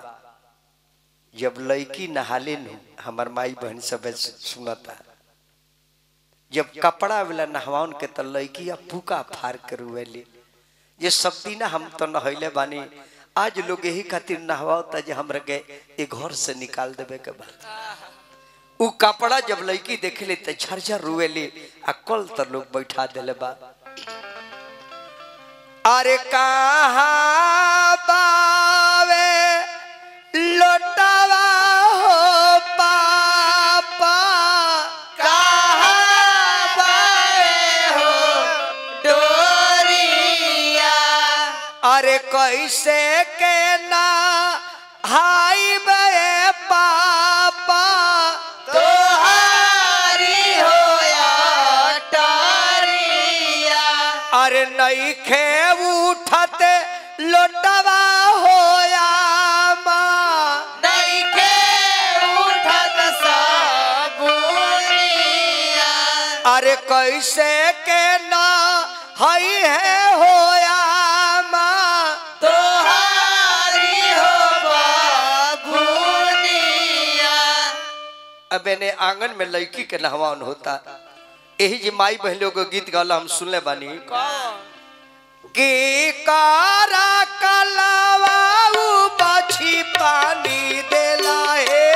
जब लड़की नहाले नु हमार माई बहन सब सुनता, जब कपड़ा वाला नहवान के तो लड़की फूका फार कर रुएली, ये सब दिन हम तो नहैले बानी, आज लोग यही खातिर नहवाता जे हमरा के ए घर से निकाल देवे के बाद। उ कपड़ा जब लड़की देखले तो झरझर रुएली आ कल तो लोग बैठा देले बा। अरे कहाँ बावे लोटावा हो पापा,
कहाँ बावे हो डोरिया,
अरे कैसे के ना हाई बे पापा,
तोहारी हो या टारिया,
अरे नहीं खे उठते लोटवा होया माँ,
नहीं के उठत साबुनिया,
अरे कैसे के ना हई है होया माँ,
तोहारी हो बाबुनिया।
अबे ने आंगन में लड़की के नहवान होता, यही जी माई बहनों को गीत गाला हम सुनले बानी। कि कारा कलावाऊ बाछी पानी देला है,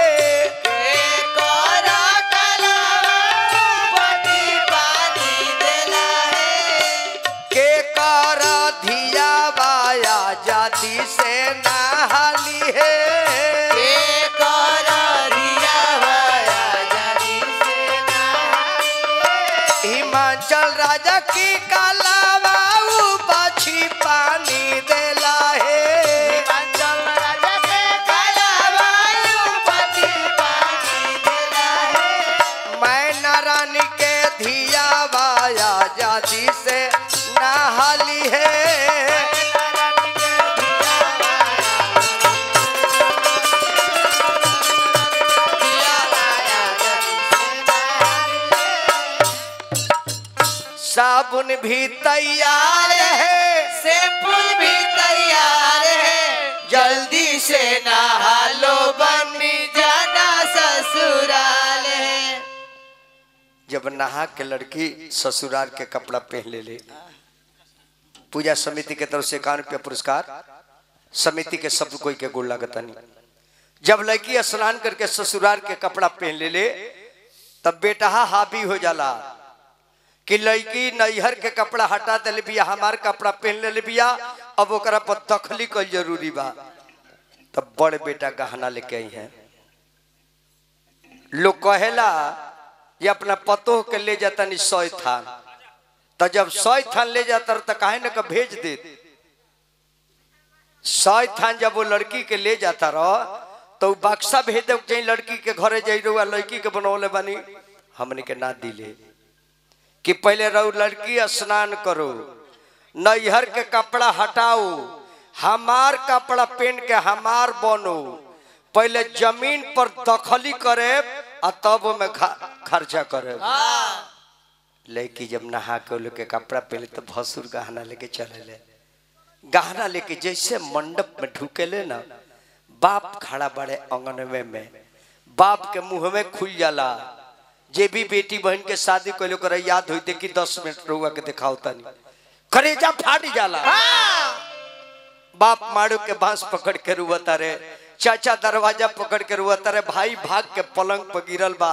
के कारा कलावा पति पानी देला है,
के कारा धिया बाया जाति से नहाली है,
के कारा रिया वाया जानी से नहाली,
हिमाचल राजा की कलावाऊ बाछी पानी देला है,
हिमाचल राजा के कलावा पति पानी देला है,
मैं नारायणी के धिया बाया जाति से नहाली है। साबुन भी तैयार है,
शैम्पूल भी तैयार है, जल्दी से नहा लो बन्नी जाना ससुराल है।
जब नहा के लड़की ससुराल के कपड़ा पहन ले, पूजा समिति के तरफ से 51 रुपया पुरस्कार, समिति के सब कोई के गोड़ लागतानी। जब लड़की स्नान करके ससुराल के कपड़ा पहन ले तब बेटा हावी हो जाला कि लड़की नैहर के कपड़ा हटा दे बिया, हमार कपड़ा पहन ले बिया, अब ओकरा पर दखली कल जरूरी बा। तब बड़े बेटा गहना लेके आई हैं, लोग कहेला ये अपना पतोह के ले जाता नहीं 100 थान, तो जब 100 थान ले जाता तो काहे न का भेज दे। 100 थान जब वो लड़की के ले जाता रहो तो बक्सा भेज दे, चाहे लड़की के घरे जाइ रहो, लड़की के बनौले बनी हमने के ना दिले कि पहले रहो लड़की स्नान करो, नैहर के कपड़ा हटाओ, हमार कपड़ा पहन के हमार बनो, पहले जमीन पर दखली करे और तब में खर्चा करे। लड़की जब नहा के लोग के कपड़ा पहले तो भसुर गहना लेके चले ले, गहना लेके जैसे मंडप में ढुकेले ना, बाप खड़ा बड़े अंगन में, बाप के मुंह में खुल जाला, जे भी बेटी बहन के शादी को लोग याद होते कि 10 मिनट रुआ के दिखाओ तनी, करेजा फाट जाला। बाप मारू के बांस पकड़ के रुआता रे, चाचा दरवाजा पकड़ के रुआता रे, भाई भाग के पलंग पर गिरल बा,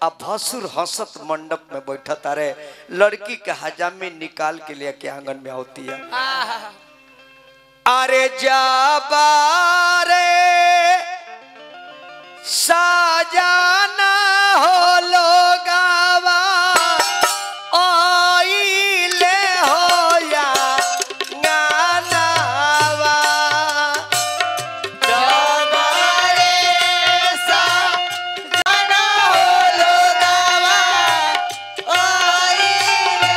अब भसुर हंसत मंडप में बैठता रे, लड़की के हजामी निकाल के लिए के आंगन में होती है। अरे जाबारे साजाना हो लोगावा आइले हो या गानावा,
जबारे सा जाना हो लोगावा, आइले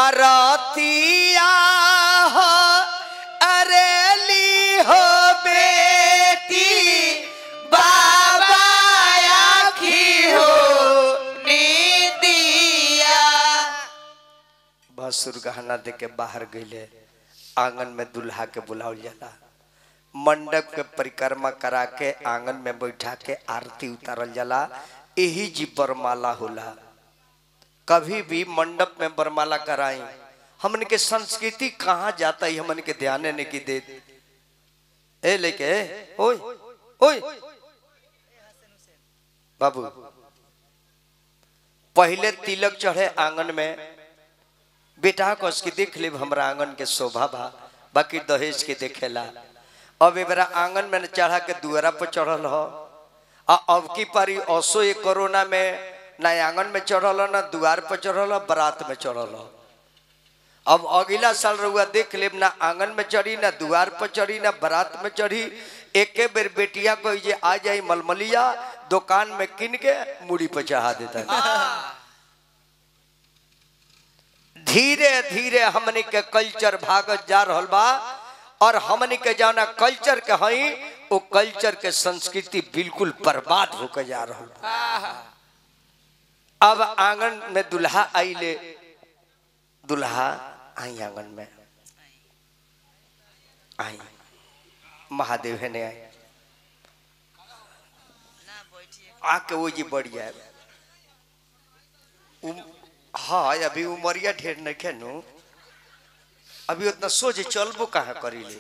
बरातिया हो अरेली हो बेटी
बाबा आखी हो नीदिया।
भसुर गहना दे के बाहर गईले। आंगन में दुल्हा के बुलावल जाला। मंडप के परिक्रमा करा के आंगन में बैठा के आरती उतारल जाला। यही जी बरमाला होला। कभी भी मंडप में बरमाला कराई हमन के संस्कृति कहाँ जाता है हमन के ध्यान नहीं की दे ए लेके ओए ओए बाबू पहले तिलक चढ़े आंगन में बेटा को उसकी देख ले हमरा आंगन के शोभा बा बाकी दहेज के देखेला। अब एबरा आंगन में चढ़ा के दुआरा पर चढ़ल हो अब की पारी असो ये कोरोना में ना आंगन में चढ़ल ना द्वार पर चढ़ल बारात में चढ़ल। अब अगला साल रहुआ देख ले ना आंगन में चढ़ी ना द्वार पर चढ़ी ना बारात में चढ़ी। एक बेर बेटिया को जे आ जाई मलमलिया दुकान में किन के मुड़ी पर चढ़ा देता। धीरे धीरे हमने के कल्चर भागत जा रहल बा और हमने के जाना कल्चर के हई वो कल्चर के संस्कृति बिल्कुल बर्बाद होकर जा रहल बा। अब आंगन में दुल्हा आइले। दुल्हा आई आंगन में आई महादेव है ने आए आके वो जी बढ़ जाए। हाँ अभी उमरिया ढेर नहीं खेनू अभी उतना सोच चलबो कहाँ करी ले।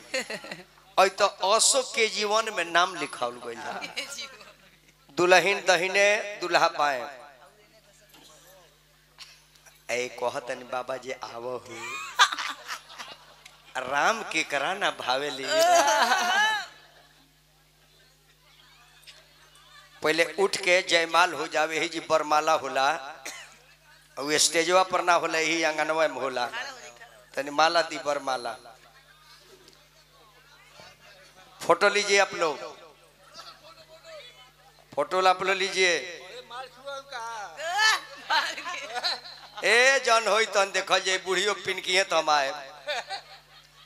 और तो अशोक के जीवन में नाम लिखावल गई दुल्हन दहिने दुल्हा पाए। ए कहतन बाबा जी आवो हो राम के कराना भावेली। पहले उठ के जयमाल हो जावे ही जी बरमाला होला और स्टेजवा पर ना होला ही आंगनवा में होला तनी माला दी बरमाला। फोटो लीजिए आप लोग फोटो आप लोग लीजिए। ए जन होई तन देखल जे बुढ़ियो पिनकी है तो हम आए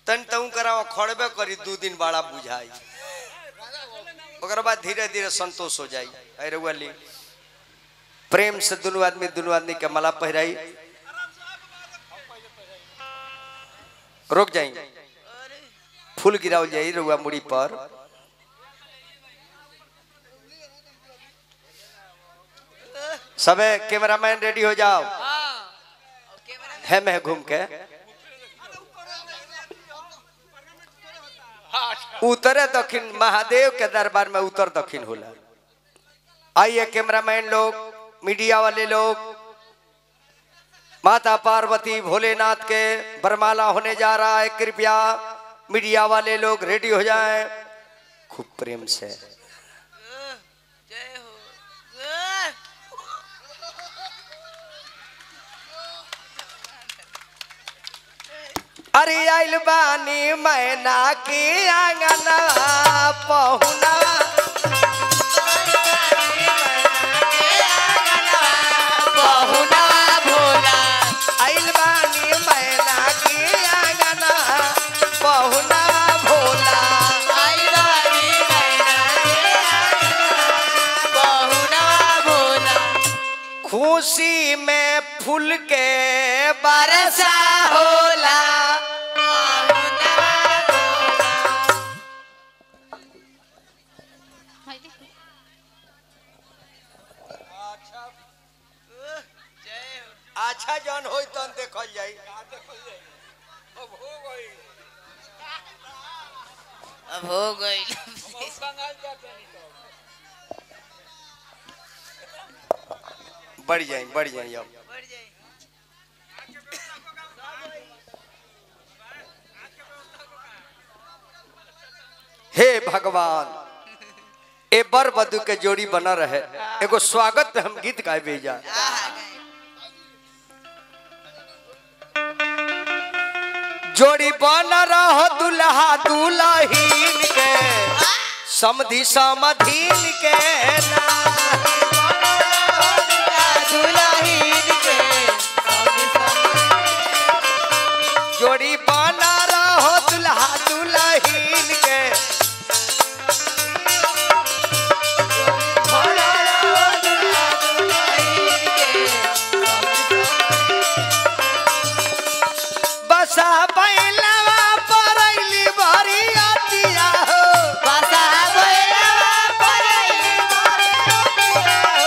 तन तऊ कराओ खड़बे करी 2 दिन बड़ा बुझाई ओकर बाद धीरे धीरे संतोष हो जाई। अरे वाली प्रेम से दोनों आदमी के माला पहराई। रुक जाई फूल गिराओ जाई रुआ मुड़ी पर। सबे कैमरामैन रेडी हो जाओ। है मैं घूम के उतरे दक्षिण महादेव के दरबार में उतर दक्षिण होला। आइए कैमरामैन लोग मीडिया वाले लोग माता पार्वती भोलेनाथ के बरमाला होने जा रहा है। कृपया मीडिया वाले लोग रेडी हो जाएं खूब प्रेम से। अरे आइल बानी मैना की आंगना पहुना
बहुना भोला
आइल बानी मैना की आंगना पहुना भोला।
बहुना भोला
खुशी में फूल के बरसा
होला
अच्छा जन होई तन देखल जाई।
अब हो गई
बढ़ जाए अब हे भगवान ए बर बधु के जोड़ी बना रहे। एगो स्वागत पे हम गीत गाए भेजा। जोड़ी बना रहो दुल्हा दुल्हीन के समधि समधीन के ना बैलवा परैली बरियातिया हो
बसा बैलवा परैली बरियातिया हो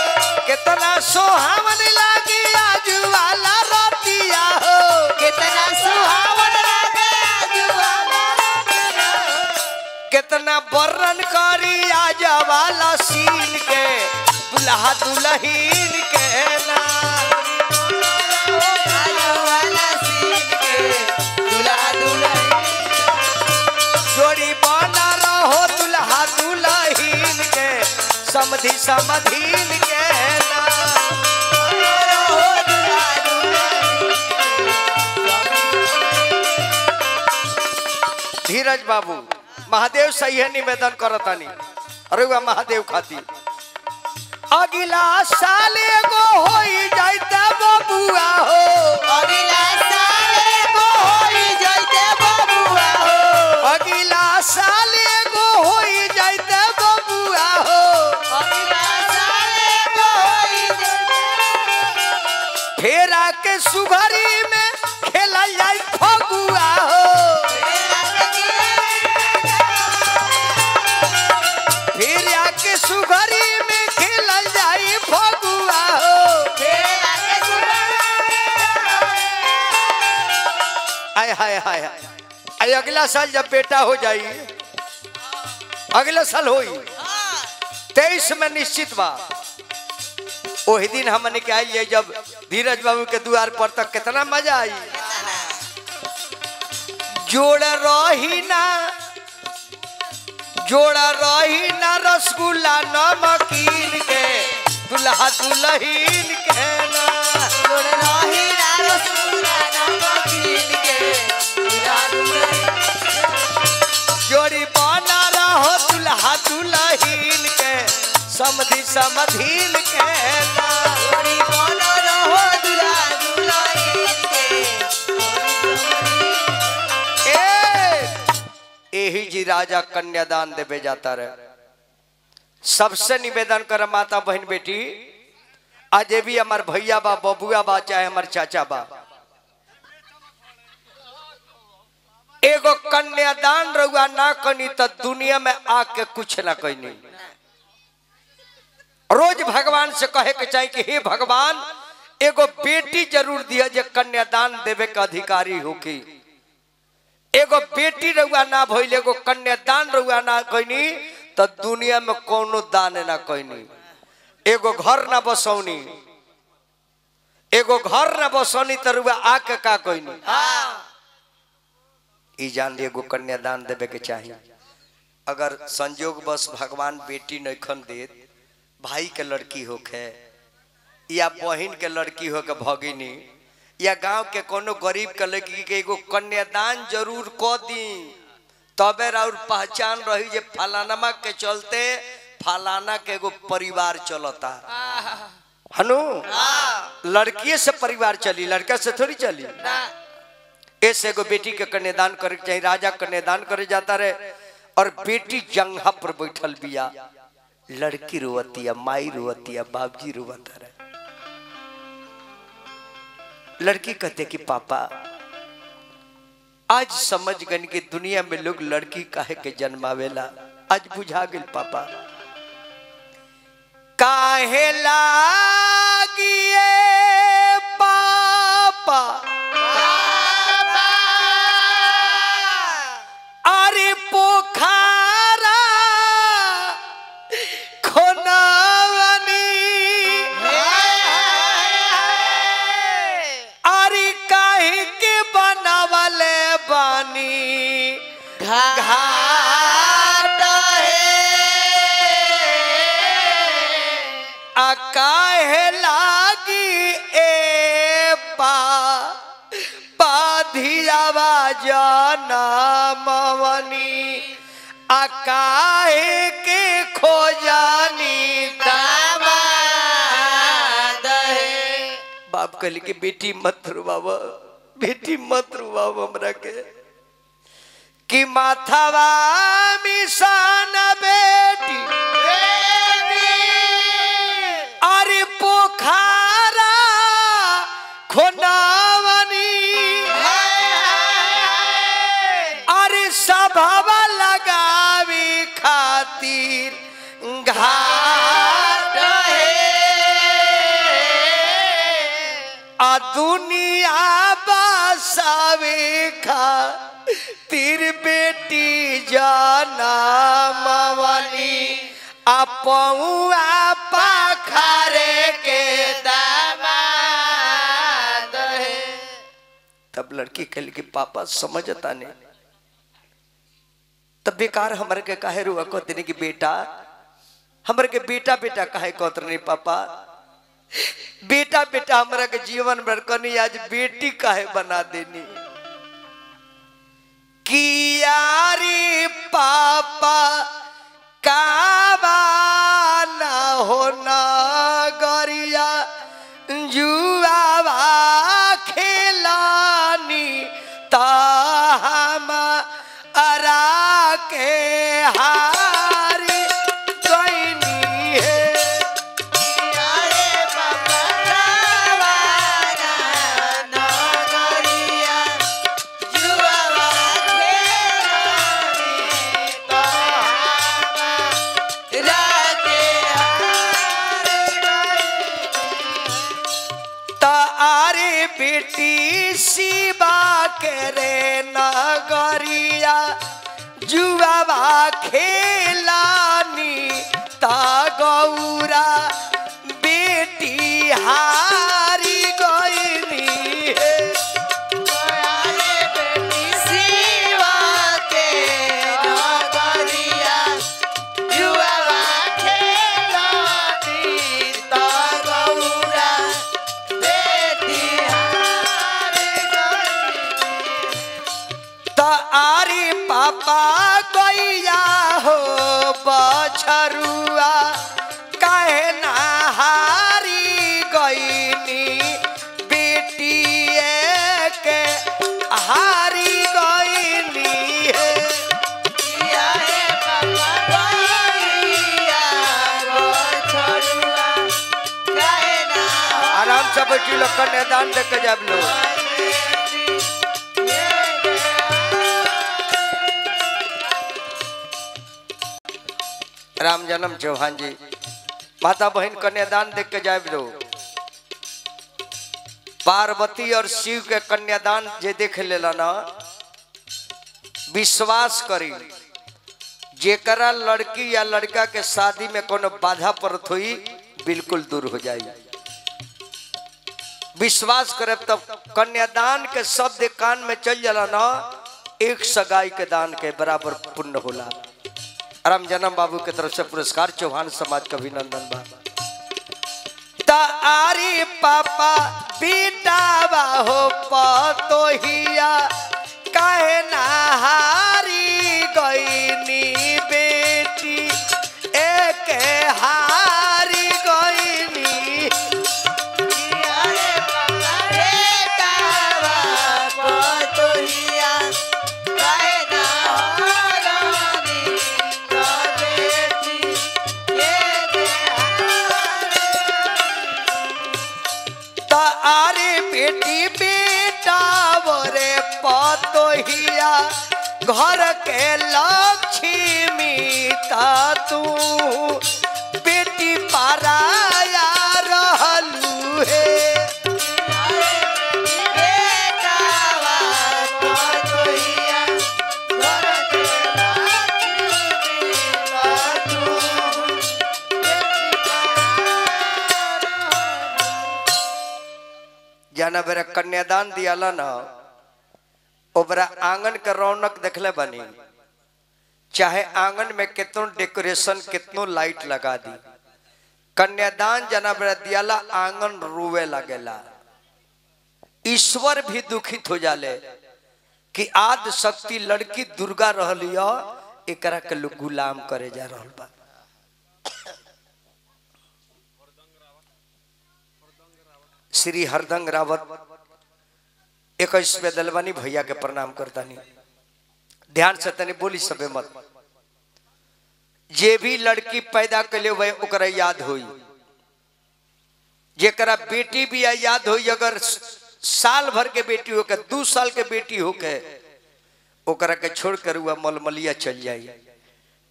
कितना सोहावन लागी आज वाला रतिया हो
कितना सुहावन लागे आज वाला रतिया हो
कितना वर्णन करी आज वाला सीन के दुल्हा दुल्हीन के ना जोड़ी बना रहो दुल्हा दुल्हीन के समधि समधीन के ना धीरज बाबू महादेव सही है निवेदन करतानी अरे वह महादेव खाती अगला साल एगो होई जाइते बबुआ हो
अगला साल एगो होई जाइते बबुआ हो
अगला साल एगो होई जाइते बबुआ हो
अगला साल एगो होई जाइते
फेरा के सुघरी में खेला जाई फगुआ हो फेरा के सुघरी में खेला जाई फगुआ हो हाय हाय हाय हाय अगला साल जब बेटा हो जाई अगला साल होई 23 में निश्चित बा वही दिन हमने के आई जब धीरज बाबू के द्वार पर तक कितना मजा आई जोड़ा रही ना रसगुल्ला नमकीन के दुल्हा दुल्हीन के ना
जोड़ रही ना रसगुल्ला नमकीन के दुल्हा दुल्हन
जोड़ी बना रहो दुल्हा दुल्हीन के समधि समधीन के ना
जोड़ी बना रहो दुल्हा दुल्हन के
यही जी राजा कन्यादान देवे जाता रहे सबसे निवेदन कर माता बहन बेटी आज भी हमार भैया बा बबुआ बा चाहे हमार चाचा बा एगो कन्यादान रहुआ ना कनी तो दुनिया में आके कुछ ना कहनी रोज भगवान से कहे के चाहिए कि हे भगवान एगो बेटी जरूर दिया जे कन्यादान देवे के अधिकारी होकी एगो बेटी रहुआ ना भइल एगो कन्यादान रहुआ ना कहनी तो दुनिया में कोनो दान ना कहनी एगो घर ना बसौनी एगो घर ना बसौनी तो रहुआ आके का कहनी ई जान लिए एगो कन्यादान देवे के चाहिए अगर संजोग बस भगवान बेटी नखन देत भाई के लड़की होके या बहन के लड़की होके भगिनी या गांव के कोनो गरीब के लड़की के एगो कन्यादान जरूर क दी तबे और पहचान रही जे फलानमा के चलते फलाना के एगो परिवार चलता हनु लड़किए से परिवार चली लड़का से थोड़ी चली ऐसे एगो बेटी के कन्यादान करे चाहिए राजा कन्यादान करे जाता रहे और बेटी जंघा पर बैठल बिया लड़की रोवतिया माई रोवतिया बाबजी रोवता रहे लड़की कहते कि पापा आज समझ गन कि दुनिया में लोग लड़की काहे के जन्मावेला आज बुझा गेल पापा काहे लागिए पापा अरे पोखरा खोनावनी अरे काहे के बनावले बानी घाट आ काहे लागी ए पाधियावा जनमवनी आ काहे के खोजानी दामाद है बाप कहली कि बेटी मत रुवावा बेटी मत रुवावा हमरा के कि माथावा मिसान बेटी अरे पोखरा खोनावनी तीर घाट है आ दुनिया बसावे खातिर बेटी जाना मवाली अपौआ पाखरे के दामाद है। तब लड़की कह कि पापा समझता नहीं, तब बेकार हमारे के काहे रुआ कहते कि बेटा हमारे के बेटा बेटा काहे कहते नहीं पापा, बेटा बेटा हमारा के जीवन भर कनी आज बेटी काहे बना देनी कि यारी पापा काबा ना हो ना गरिया जुआवा खेलानी ताहमा अरा के हारी गईनी है।
यारे पापा काबा ना गरिया जुआवा खेलानी ताहमा राके
तारे बेटी शिवा के रे नगरिया जुआवा खेलानी ता गौरा बेटी हारी गईनी है।
यारे बेटी शिवा के नगरिया जुआवा खेलानी ता गौरा बेटी हार गईनी।
तारी पापा गैया हो बछरुआ काहे ना हारी गईनी बेटी के हारी गईनी है।
यारे पापा गैया बछरुआ काहे ना
आराम से बैठी लोग कन्यादान देख के जब लोग राम जन्म चौहान जी माता बहन कन्यादान देख के जाए लो। पार्वती और शिव के कन्यादान जे देख लेला ना विश्वास करी जेकरा लड़की या लड़का के शादी में कोनो बाधा पड़त हुई बिल्कुल दूर हो जाए। विश्वास करे तब कन्यादान के शब्द कान में चल जाला ना एक सगाई के दान के बराबर पुण्य होला। राम जन्म बाबू के तरफ से पुरस्कार चौहान समाज का अभिनंदन बा। तारी पापा बेटा हो पतोहिया काहे ना हारी गईनी बेटी एक हारी गईनी।
यारे पापा बेटा पतोहिया काहे ना हारनी तो बेटी ये
तारी बेटी बेटा बोरे पतोहिया घर के लक्ष्मी ता तू बेटी पाराया रहलू है।
बेटा पतोहिया घर के
जाना बेरा कन्यादान दियाला ना ओबरा आंगन के रौनक देखले बनी, चाहे आंगन में कितनो डेकोरेशन कितनो लाइट लगा दी, कन्यादान जना बेरा दियाला आंगन रोवे लगेला। ईश्वर भी दुखित हो जाले कि आद शक्ति लड़की दुर्गा रहलिया एकरा के लोग गुलाम करे जा रहल बा। श्री हरदंग रावत 21वें दलवानी भैया के प्रणाम करता नहीं। ध्यान से तनी बोली सबे मत। जे भी लड़की पैदा कले वह ओकरा याद होई, जेकरा बेटी भी याद होई। अगर साल भर के बेटी होके 2 साल के बेटी होके ओकरा के छोड़ कर हुआ मलमलिया चल जाई।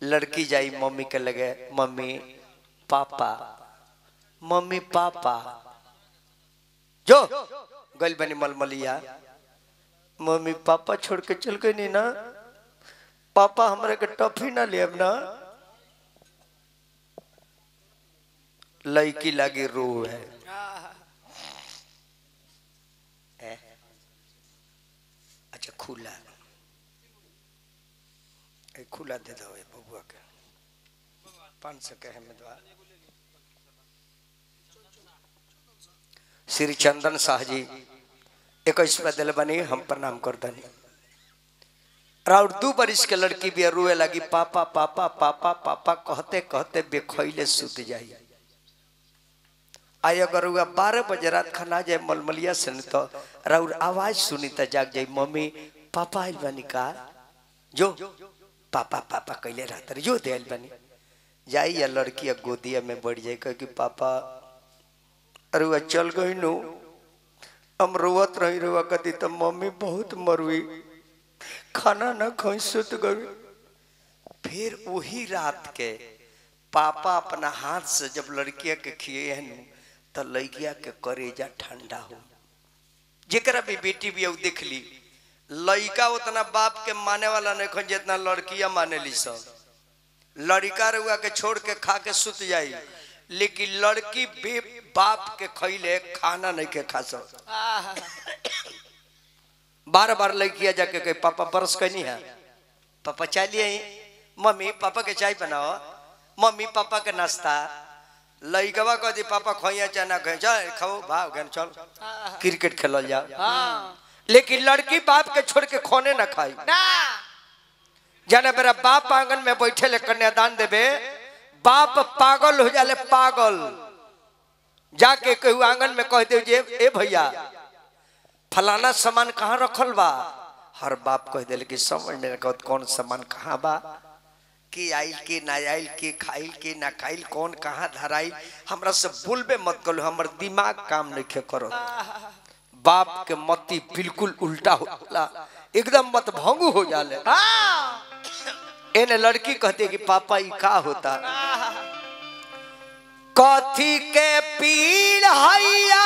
लड़की जाई मम्मी के लगे, मम्मी पापा, मम्मी पापा, जो गल बनी मलमलिया, मम्मी पापा छोड़ के चल गई नहीं ना, पापा हमारे के टॉफी ना ले अब ना। लड़की लगी रो है, अच्छा खुला खुला दे दो बबुआ के 500 के है। श्री चंदन शाह जी 21 रुपया दिल बनी, हम प्रणाम कर दनी। और 2 बरिस के लड़की भी रोए लगी, पापा पापा पापा पापा कहते कहते बेखैले सुत जाई। आई अगर 12 बजे रात खाना जाए मलमलिया से तो राउर आवाज सुनी तो जाग जाई, मम्मी पापा आइल बनी का, जो पापा पापा कैले रहता जो दे आइल बनी। जाई या लड़की या गोदिया में बढ़ जाए कह कि पापा अरे चल गई नु, हम रोवत रही रोवा कती तो मम्मी बहुत मरुई, खाना ना खाई सुत गई। फिर वही रात के पापा अपना हाथ से जब लड़किया के खिए हैं तो लड़किया के करेजा ठंडा हो। जेकरा भी बेटी भी देख ली, लड़का उतना बाप के माने वाला नहीं खन जितना लड़किया माने ली सब। लड़का रुआ के छोड़ के खा के सुत जाई, लेकिन लड़की बे बाप के खैले खाना नहीं के खा सक। बार बार लड़किया जाके कहे पापा बरस कहीं है, पापा चाय लिए, मम्मी पापा के चाय बनाओ, मम्मी पापा के नाश्ता। लड़कवा कह दी पापा खोइया चाय ना खाए, चल खाओ भाव गन चल क्रिकेट खेलल जाओ। लेकिन लड़की बाप के छोड़ के खोने ना खाई। जाने मेरा बाप आंगन में बैठे ले कन्यादान देवे, बाप पागल हो जाले पागल। जाके कहू आंगन में कह दे ए भैया फलाना सामान कहाँ रखल बा। हर बाप कह दे कि समझ नहीं रखा कौन सामान कहाँ बा, के आइल के ना आइल, के खाइल के ना खाइल, कौन कहाँ धराइल, हमरा से बोलबे मत करो, हमर दिमाग काम नहीं करो। बाप के मती बिल्कुल उल्टा होला, एकदम मत भंगू हो जाले। एने लड़की कहती है कि पापा ये का होता, कथी के पीड़ हैया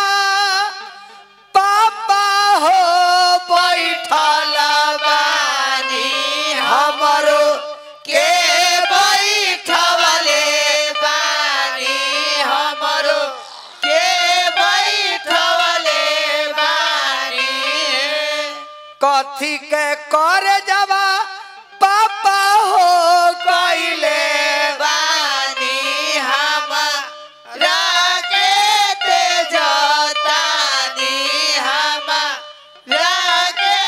पापा हो बैठला बानी, हमरो के बैठवले बानी, हमरो के बैठवले बानी। कथी के कर जवा पापा हो कइले बानी, हमरा के तेजतानी, हमरा के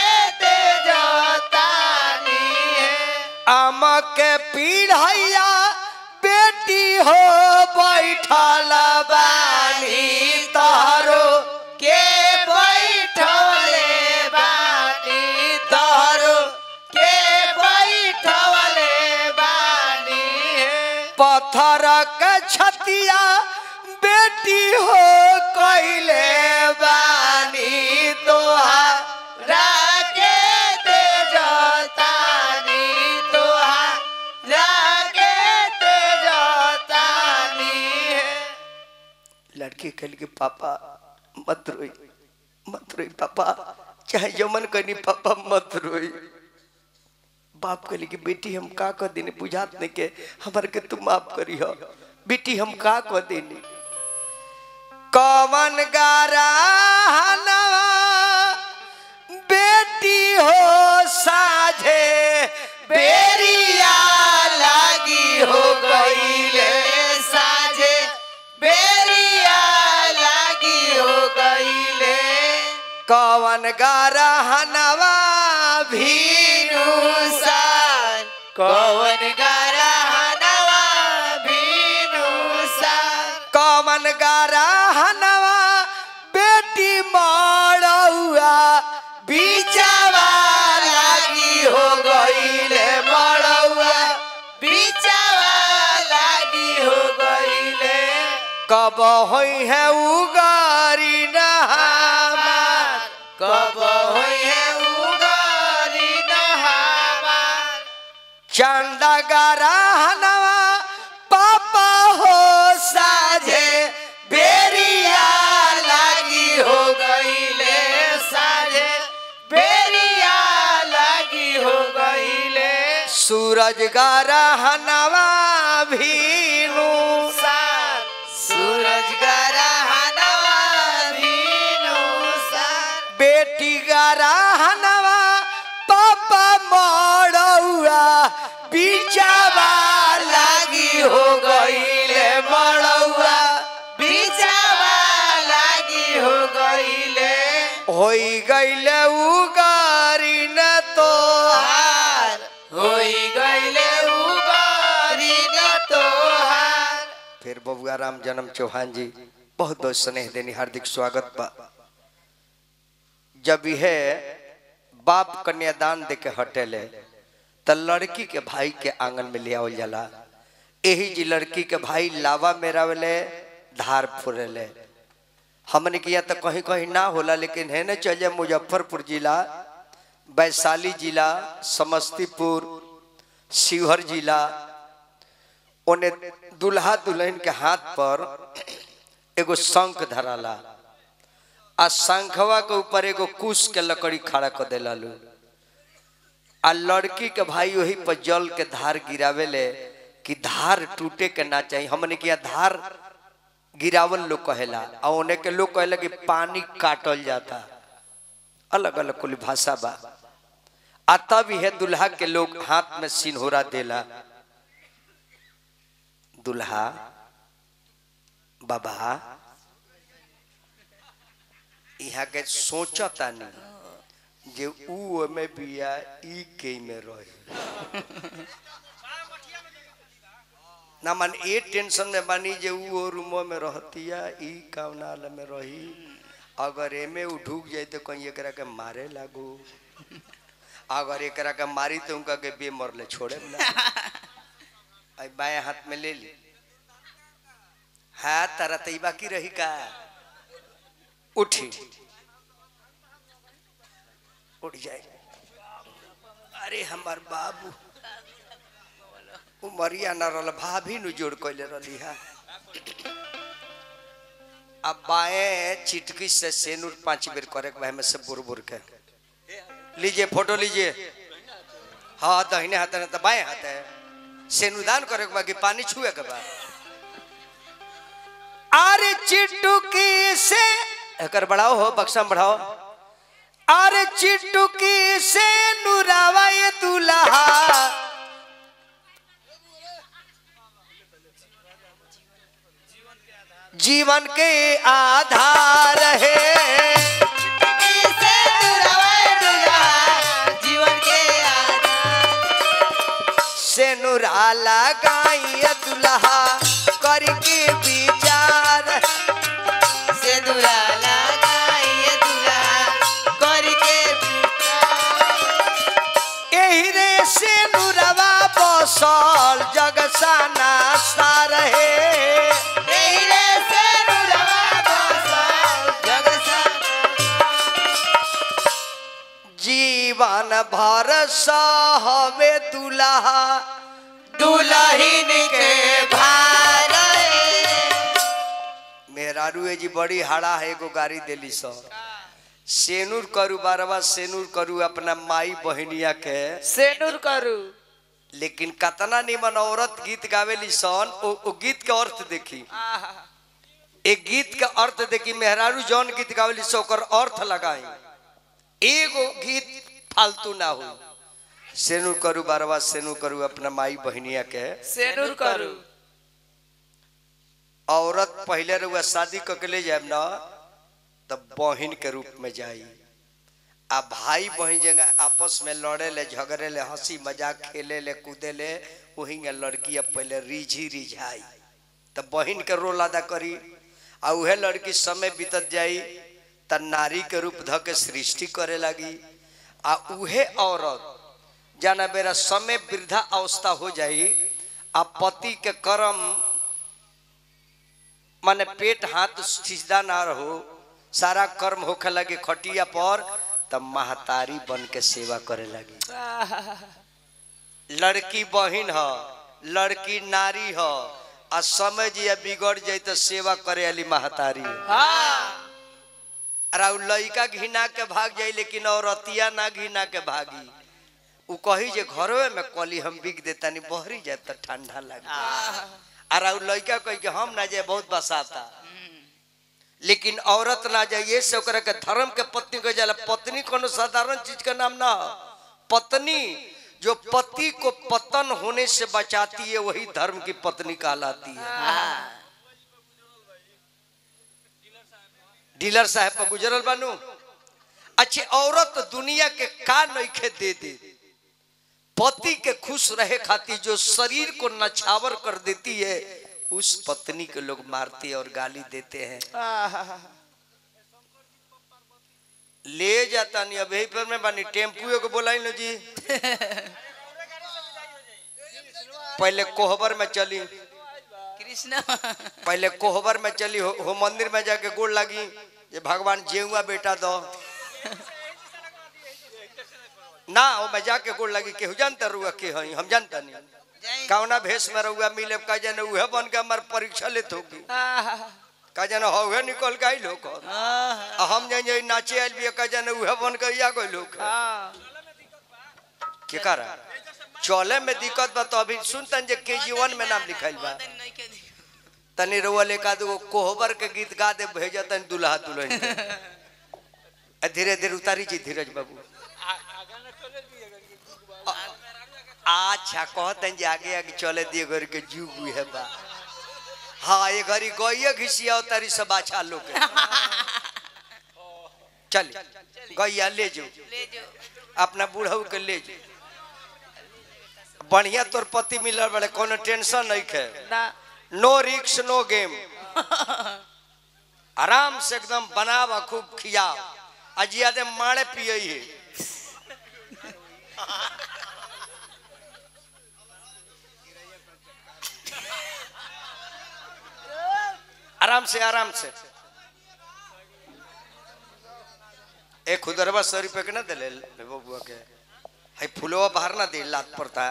तेजतानी। आमा के पीढ़ैया बेटी हो बैठल बानी, तोहरो के बैठले बानी, तोहरो के बैठले बानी। पत्थर के छतिया बेटी हो कइले बानी, तोहरा के तेजतानी, तोहरा के तेजतानी। लड़की कह के पापा मत रोई पापा, चाहे जमन कनी पापा मत रोई। बाप कह कि बेटी हम का कह देनी बुझात नहीं के, हमारे के तुम माफ करी हो बेटी, हम का कह देनी। कवन गारा हनवा बेटी हो साझे बेरिया लागी हो गईले, साझे बेरिया लागी हो गईले। कवन गारा हनवा भीनु सान, कवन गारा हनवा भीनु सान, कवन गारा हनवा बेटी मड़ौआ बीचवा लागी हो गईले, मड़ौआ बीचवा लागी हो गईले। कब होई है उगारी नहामार, कब होई है उगारी नहामार। चंदा गारा हनवा पापा हो साझे बेरिया
लागी हो गईले साझे बेरिया लागी हो गईले
सूरज गारा हनवा भीनु
सार सूरज गारा हनवा भीनु सार
बेटी गारा हनवा पापा मड़ौआ बिचावा
लागी हो गईले मड़ौआ बिचावा लागी हो गईले
होई गईले उगारी न तोहार
होई गईले उगारी न तोहार।
फिर बबुआ राम जन्म चौहान जी बहुत बहुत स्नेह देनी हार्दिक स्वागत बा। जब यह बाप कन्यादान दे के हटेले त लड़की के भाई के आंगन में ले आवल जाला। यही जी लड़की के भाई लावा मेरावले धार फुरेले। हमने किया तो कहीं कहीं ना होला, लेकिन है न चले मुजफ्फरपुर जिला, वैशाली जिला, समस्तीपुर, शिवहर जिला, उन्हें दुल्हा दुल्हन के हाथ पर एगो शंख धराला आ शंखवा के ऊपर एगो कुश के लकड़ी खड़ा कर देला लो आ लड़की के भाई वही पर जल के धार गिरावेले कि धार टूटे के ना चाहिए। हमने किया धार गिरावल लोग कहेला और उन्हें के लोग कहेला कि पानी काटल जाता। अलग अलग कुल भाषा बा। आ तब यह दुल्हा के लोग हाथ में सिन्होरा देला। दुल्हा बाबा यहाँ के सोचता नहीं जे ऊ में बिया ई के में रहे ना मन ए टेंशन में बानी जे ऊ रूमो में रहतिया ई कवनाल में रही। अगर एमे ऊ ढूक जाए तो कहीं एकरा के मारे लागू, अगर एकरा के मारी तो उनका के बे मरले छोड़े ना। आई बाएं हाथ में ले ली हाथ तारा तई बाकी रही का उठी उठ जाए। अरे हमार बाबू उमरिया न रल भाभी नु जोड़ कैले रही है। अब बाएं चिटकी से सेनुर 5 बेर करे के में से बुर बुर के लीजिए फोटो लीजिए। हाँ दाहिने हाथ है तो बाएं हाथ है सेनुदान करे के बाद पानी छुए के बाद अरे चिटुकी से एकर बढ़ाओ हो बक्सा बढ़ाओ। अरे चिटुकी से नुरावा ये दुल्हा जीवन के आधार है।
जीवन के
से नुरा लगाई दुल्हा करके विचार
से दुरा लगाई दुल्हा करके
यही रे से नुरवा बसल जगसाना सार है। जीवन भर सहवे दुल्हा
दुल्हन के भार
मेहरारू जी बड़ी हाड़ा है एगो गाड़ी देली सो सेनुर करू बारवा सेनुर करू अपना माई बहनिया के
सेनुर करू।
लेकिन कतना निमन औरत गीत गावेली सन ओ गीत के अर्थ देखी। एक गीत के अर्थ देखी मेहरारू जौन गीत गावेली सो ओकर अर्थ लगाई। एगो गीत फालतू ना हो। सेनुर करू बारवा सेनुर करू अपना माई बहनिया के
सेनुर करू।
औरत पहले रुआ शादी करके ले जाए ना तब बहन के रूप में जाई। आ भाई बहन जगह आपस में लड़े ले झगड़े ले हंसी मजाक खेले ले कूदे ले वही लड़की अब पहले रिझी रिझाई तब बहन के रोल अदा करी। आ उहे लड़की समय बीतत जाई त नारी के रूप ध के सृष्टि करे लगी। आ उहे औरत जाना बेरा समय वृद्धा अवस्था हो जाई आ पति के कर्म माने पेट हाथ सीधा ना रहो सारा कर्म होखे लगे खटिया पर तब महतारी बन के सेवा करे लगी। लड़की बहिन ह, लड़की नारी ह, आ समय जी बिगड़ जाए तो सेवा करे वाली महतारी। अरे लड़का घिना के भाग जाए लेकिन औरतिया ना घिना के भागी। उ कही जे घरवे में कली हम बिक देता नहीं बहरी जाए तो ठंडा लगे। अरे लड़का कही कि हम ना जाए बहुत बसाता, लेकिन औरत ना जाइए से ओकरा के धर्म के पत्नी को जाला। पत्नी कोनो साधारण चीज का नाम ना, पत्नी जो पति को पतन होने से बचाती है वही धर्म की पत्नी कहलाती है। डीलर साहब पर गुजरल बानू। अच्छी औरत दुनिया के का नइखे दे दे, पति के खुश रहे खातिर जो शरीर को नछावर कर देती है उस पत्नी के लोग मारते और गाली देते हैं। ले जाता नहीं अब यही पर मैं बानी टेम्पू को बोलाई लो जी। पहले कोहबर में चली
कृष्णा,
पहले कोहबर में चली हो मंदिर में जाके गोड़ लगी ये भगवान जेउआ बेटा दो ना, वो मैं जाके गोड़ लगी केहू जानता रुआ के हई हम जानता नहीं कौना भेष में रुआ मिले का जाने उहे बन के हमार परीक्षा लेत होगी का जाने हौहे निकल के आई लोग हम जाए नाचे आइल भी का जाने उहे बन के या कोई लोग के करा चले में दिक्कत बा। तो अभी सुनतन जे KG1 में नाम लिखाइल बा तनी रुआ लेका दो कोहबर के गीत गा दे भेजतन दुल्हा दुल्हन। धीरे धीरे उतारी जी धीरज बाबू। अच्छा कहते जे आगे आगे चले दिए घर के जुग है बा। हाँ ये घरी गइया घिसिया तारी सब अच्छा लोग चल गइया ले जो अपना बूढ़ऊ के ले जो बढ़िया तोर पति मिलल बड़े कोनो टेंशन नहीं है। नो रिक्स नो गेम, आराम से एकदम बनावा खूब खिया अजिया दे माड़े पिए है। आराम से एक खुदरबा 100 रुपये के ना दे ले बबुआ के है फुलवा बाहर ना दे लात पड़ता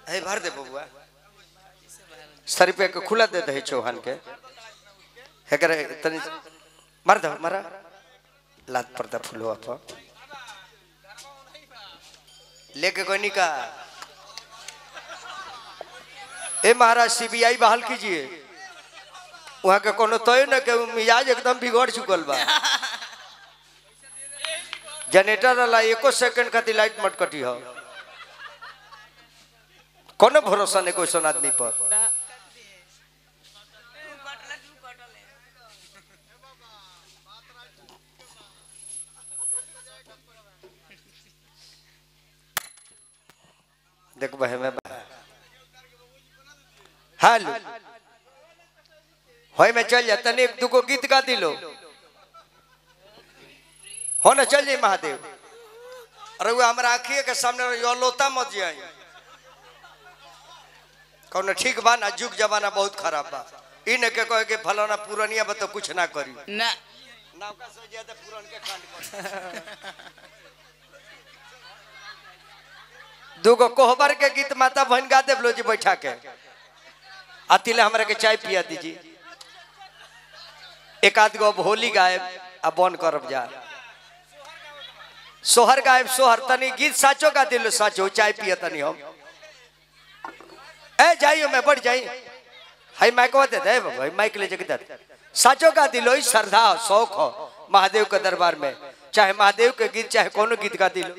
है भर दे बबुआ 100 रुपये के खुला दे दे चौहान के है करे तनी मार दो मारा लात पड़ता फुलवा पर लेके कोई नहीं का। ए महाराज CBI बहाल कीजिए वहां के कोनो तय न के मिजाज एकदम बिगड़ चुकल बा। जनरेटर वाला 1 सेकंड खातिर लाइट मत कटी हो कोनो भरोसा नहीं कोई सन आदमी पर। देख बहे में हेलो होय में चल जा तने एक दुगो गीत गा दिलो हो ना चल जाए महादेव। अरे वो हमारा आँखिए के सामने लोता मत जाए कौन ठीक बा ना जुग जमाना बहुत खराब बा इन के कहे के फलाना पुरानिया बा तो कुछ ना करी ना नौका से ज्यादा पुरान के कांड कर। दुगो कोहबर के गीत माता बहन गा देव लो जी बैठा के अतिले हमरा के चाय पिया दीजिए। एक आध गो होली गायब अब बन करब जा सोहर गायब सोहर तनी गीत साचो गा दिलो साचो चाय पिया तनी हम ए जाइयो मैं बढ़ जाई हाई माइक दे दे भाई माइक ले जग दे साचो गा दिलो श्रद्धा शौक हो महादेव के दरबार में चाहे महादेव के गीत चाहे कोनो गीत गा दिलो।